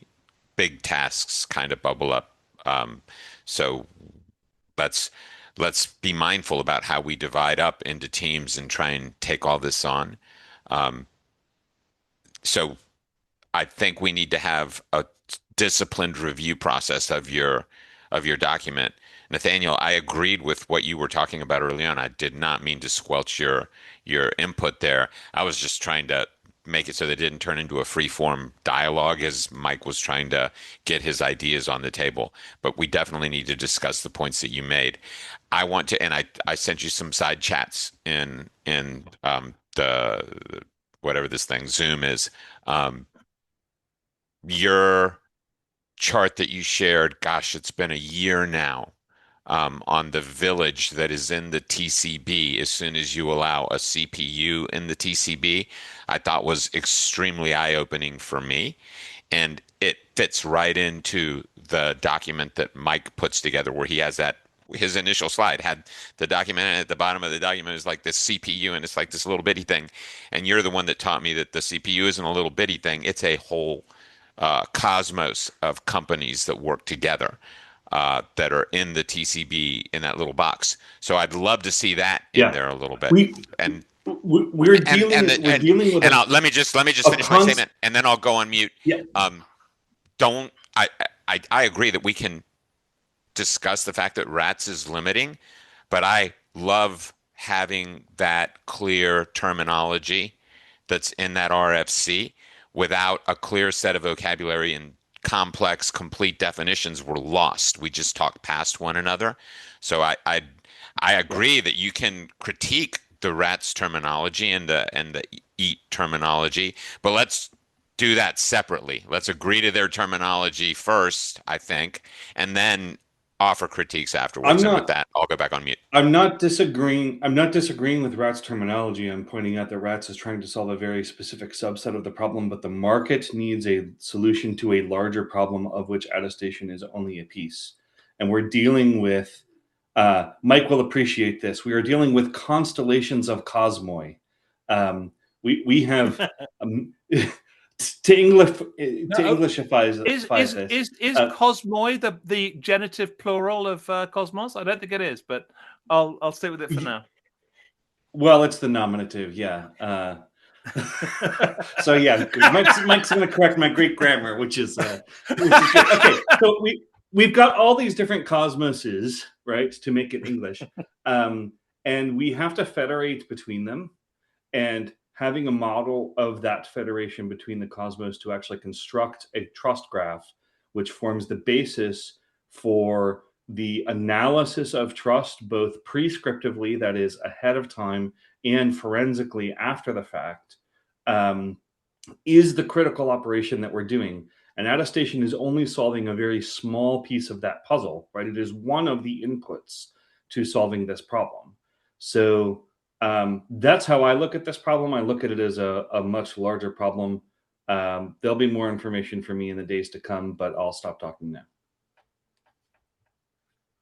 big tasks kind of bubble up. So let's be mindful about how we divide up into teams and try and take all this on. So I think we need to have a disciplined review process of your document. Nathaniel, I agreed with what you were talking about early on. I did not mean to squelch your input there. I was just trying to make it so that it didn't turn into a free-form dialogue as Mike was trying to get his ideas on the table. But we definitely need to discuss the points that you made. I want to, and I sent you some side chats in the whatever this thing Zoom is. Your chart that you shared, gosh, it's been a year now, on the village that is in the TCB as soon as you allow a CPU in the TCB, I thought was extremely eye-opening for me. And it fits right into the document that Mike puts together where he has his initial slide had the document, and at the bottom of the document is like this CPU, and it's like this little bitty thing. And you're the one that taught me that the CPU isn't a little bitty thing. It's a whole cosmos of companies that work together that are in the TCB in that little box. So I'd love to see that in there a little bit. We're dealing with. Let me just finish my statement, and then I'll go on mute. Yeah. I agree that we can discuss the fact that rats is limiting, but I love having that clear terminology that's in that RFC. Without a clear set of vocabulary and complex, complete definitions, we're lost. We just talk past one another. So I agree that you can critique the rats terminology and the eat terminology, but let's do that separately. Let's agree to their terminology first, I think, and then offer critiques afterwards. And with that, I'll go back on mute. I'm not disagreeing with Rat's terminology. I'm pointing out that Rats is trying to solve a very specific subset of the problem, but the market needs a solution to a larger problem of which attestation is only a piece. And we're dealing with, Mike will appreciate this, we are dealing with constellations of cosmoi. We have... to Englishify this. Is cosmoi the genitive plural of cosmos? I don't think it is, but I'll stay with it for now. Well, it's the nominative, yeah. So yeah, Mike's going to correct my Greek grammar, which is okay. So we've got all these different cosmoses, right, to make it English, and we have to federate between them, and having a model of that federation between the cosmos to actually construct a trust graph, which forms the basis for the analysis of trust, both prescriptively, that is ahead of time, and forensically after the fact, is the critical operation that we're doing. And attestation is only solving a very small piece of that puzzle, right? It is one of the inputs to solving this problem. So that's how I look at this problem. I look at it as a much larger problem. There'll be more information for me in the days to come, but I'll stop talking now.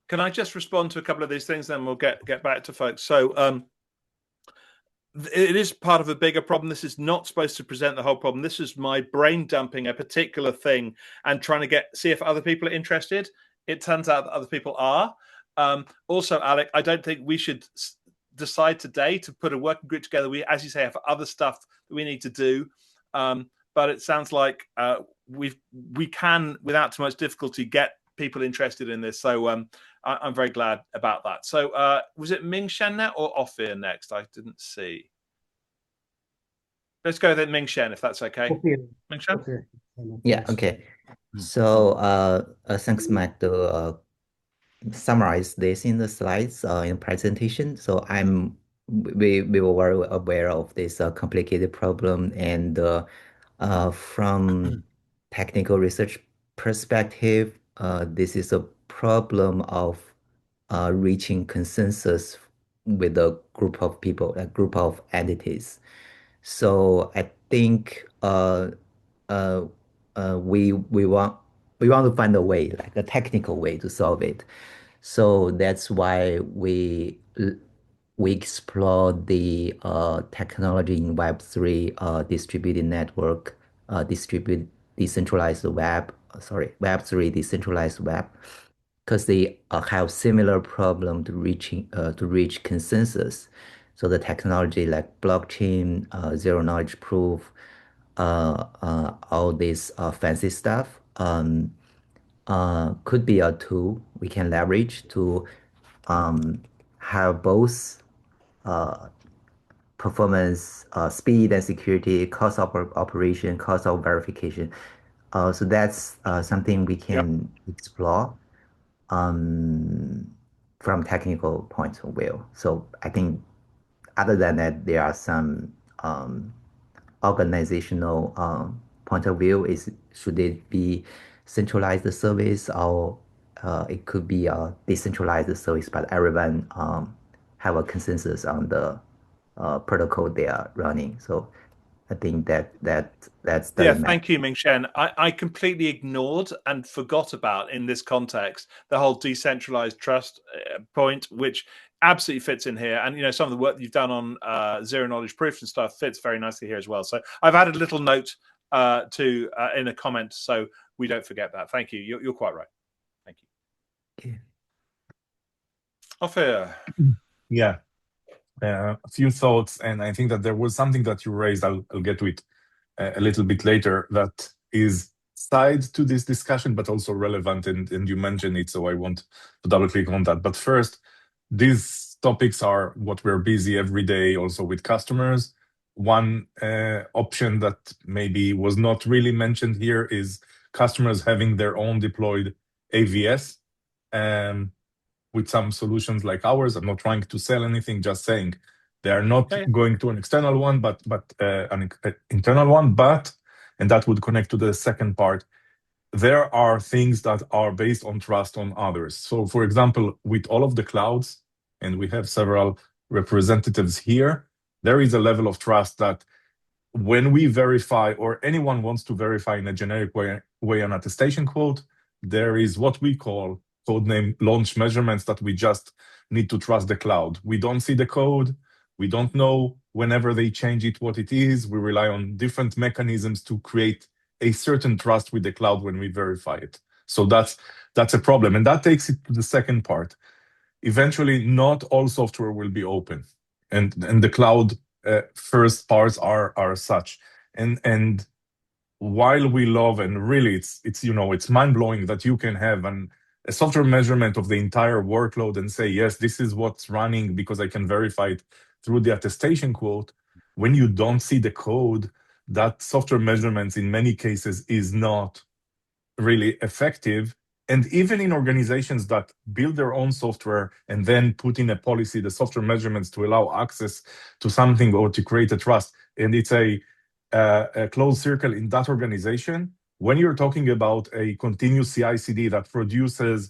Can I just respond to a couple of these things, then we'll get back to folks. So it is part of a bigger problem. This is not supposed to present the whole problem. This is my brain dumping a particular thing and trying to see if other people are interested. It turns out that other people are. Also, Alec, I don't think we should decide today to put a working group together. We, as you say, have other stuff that we need to do. but it sounds like we can, without too much difficulty, get people interested in this. So I'm very glad about that. So was it Ming Shen now or Ophir next? I didn't see. Let's go with Ming Shen, if that's okay. Ming Shen? Yeah, okay. So thanks, Matt, to summarize this in the slides in presentation. So we were very aware of this complicated problem, and from technical research perspective, this is a problem of reaching consensus with a group of people, a group of entities. So I think we want to find a way, like a technical way to solve it. So that's why we explore the technology in Web3 distributed network, decentralized web, Web3 decentralized web, because they have similar problem to reach consensus. So the technology like blockchain, zero knowledge proof, all this fancy stuff could be a tool we can leverage to have both performance, speed and security, cost of operation, cost of verification. So that's something we can explore from technical point of view. So I think other than that, there are some organizational point of view. Should it be centralized service, or it could be a decentralized service, but everyone have a consensus on the protocol they are running. So I think that's Thank you, Ming Shen. I completely ignored and forgot about in this context the whole decentralized trust point, which absolutely fits in here. And some of the work that you've done on zero knowledge proofs and stuff fits very nicely here as well. So I've added a little note in a comment so we don't forget that. Thank you. You're quite right. Thank you. Okay. Ophir. Yeah. A few thoughts, and I think that there was something that you raised. I'll get to it a little bit later. That is side to this discussion, but also relevant, and you mentioned it, so I want to double click on that. But first, these topics are what we're busy every day, also with customers. One option that maybe was not really mentioned here is customers having their own deployed AVS. With some solutions like ours. I'm not trying to sell anything, just saying they are not going to an external one, but an internal one. And that would connect to the second part. There are things that are based on trust on others. So, for example, with all of the clouds, and we have several representatives here, there is a level of trust that when we verify, or anyone wants to verify in a generic way an attestation quote, there is what we call codename launch measurements that we just need to trust the cloud. We don't see the code. We don't know whenever they change it what it is. We rely on different mechanisms to create a certain trust with the cloud when we verify it. So that's a problem. And that takes it to the second part. Eventually, not all software will be open. And the cloud first parts are such. And while we love, and really it's mind-blowing that you can have a software measurement of the entire workload and say, yes, this is what's running because I can verify it through the attestation quote. When you don't see the code, that software measurements in many cases is not really effective. And even in organizations that build their own software and then put in a policy, the software measurements to allow access to something or to create a trust, and it's a closed circle in that organization. When you're talking about a continuous CI/CD that produces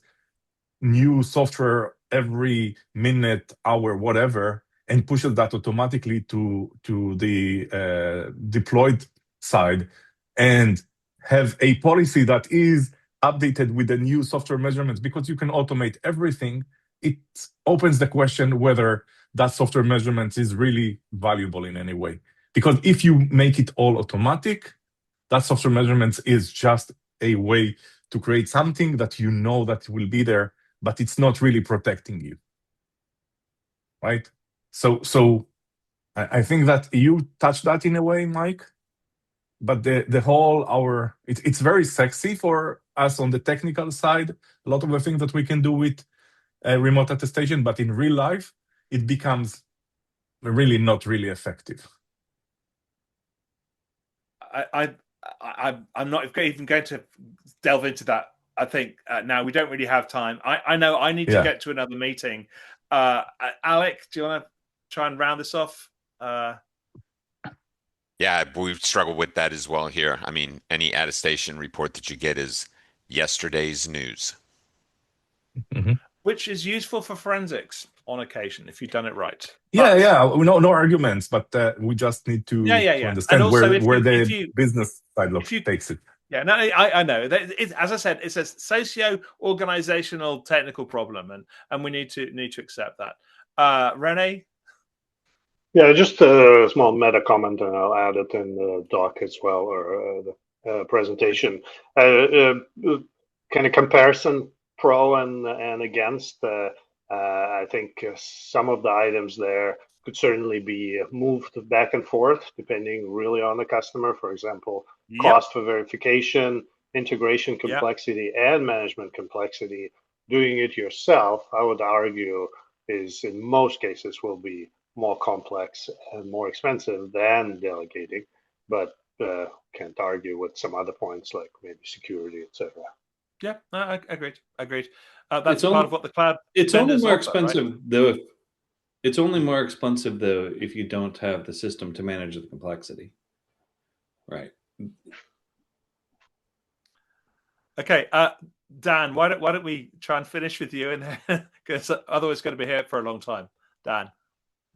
new software every minute, hour, whatever, and pushes that automatically to the deployed side, and have a policy that is updated with the new software measurements, because you can automate everything, it opens the question whether that software measurements is really valuable in any way. Because if you make it all automatic, that software measurements is just a way to create something that you know that will be there, but it's not really protecting you, right? So I think that you touched that in a way, Mike. but the whole it's very sexy for us on the technical side. A lot of the things that we can do with remote attestation, but in real life, it becomes really not really effective. I'm not even going to delve into that. I think now we don't really have time. I know I need to get to another meeting. Alec, do you want to try and round this off? Yeah, we've struggled with that as well here. I mean, any attestation report that you get is yesterday's news. Which is useful for forensics on occasion if you've done it right. But, no arguments, but we just need to understand also where the business side takes it. Yeah, no, I know. As I said, it's a socio-organizational technical problem, and we need to accept that. Rene? Yeah, just a small meta comment, and I'll add it in the doc as well, or the presentation. Kind of comparison pro and against. I think some of the items there could certainly be moved back and forth depending really on the customer. For example, cost for verification, integration complexity, and management complexity. Doing it yourself, I would argue, is in most cases will be more complex and more expensive than delegating, but can't argue with some other points like maybe security, etc. Yeah, I agreed. That's part of what the cloud. It's only more expensive though. It's only more expensive though if you don't have the system to manage the complexity, right? Okay, Dan, why don't we try and finish with you, and because otherwise, it's going to be here for a long time. Dan.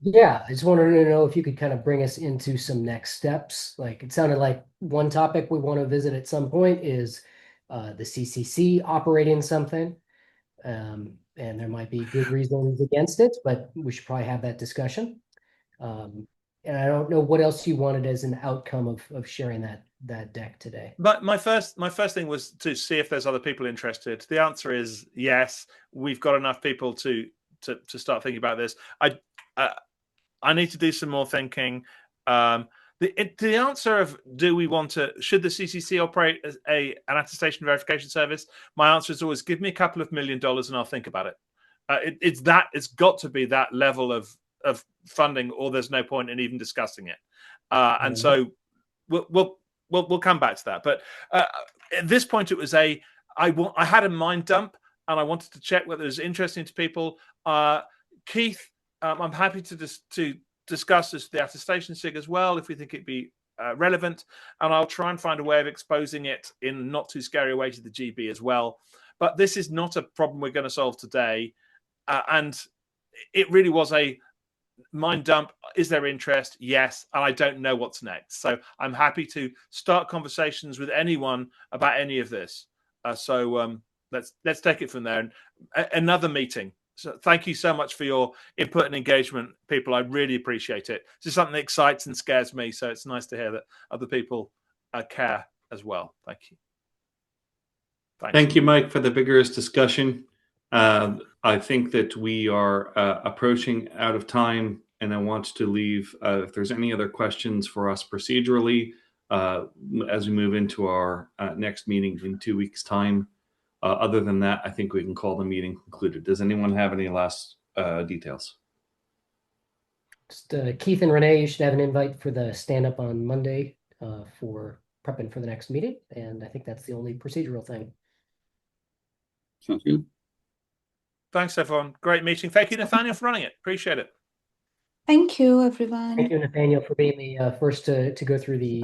Yeah, I just wanted to know if you could kind of bring us into some next steps. Like it sounded like one topic we want to visit at some point is the CCC operating something. And there might be good reasons against it, but we should probably have that discussion. And I don't know what else you wanted as an outcome of sharing that deck today. But my first thing was to see if there's other people interested. The answer is yes. We've got enough people to start thinking about this. I need to do some more thinking. The answer of should the CCC operate as an attestation verification service? My answer is always give me a couple of $1 million and I'll think about it. It's got to be that level of funding, or there's no point in even discussing it. And so we'll come back to that. But at this point, it was I had a mind dump and I wanted to check whether it was interesting to people. Keith, I'm happy to discuss the attestation SIG as well if we think it'd be relevant, and I'll try and find a way of exposing it in not too scary a way to the GB as well. But this is not a problem we're going to solve today, and it really was a mind dump. Is there interest? Yes, and I don't know what's next. So I'm happy to start conversations with anyone about any of this. So let's take it from there. And another meeting. So thank you so much for your input and engagement, people. I really appreciate it. This is something that excites and scares me, so it's nice to hear that other people care as well. Thank you. Thank you, Mike, for the vigorous discussion. I think that we are approaching out of time, and I want to leave, if there's any other questions for us procedurally, as we move into our next meeting in 2 weeks' time. Other than that, I think we can call the meeting concluded. Does anyone have any last details? Just Keith and Renee, you should have an invite for the stand-up on Monday for prepping for the next meeting. And I think that's the only procedural thing. Sounds good. Thanks, everyone. Great meeting. Thank you, Nathaniel, for running it. Appreciate it. Thank you, everyone. Thank you, Nathaniel, for being the first to go through the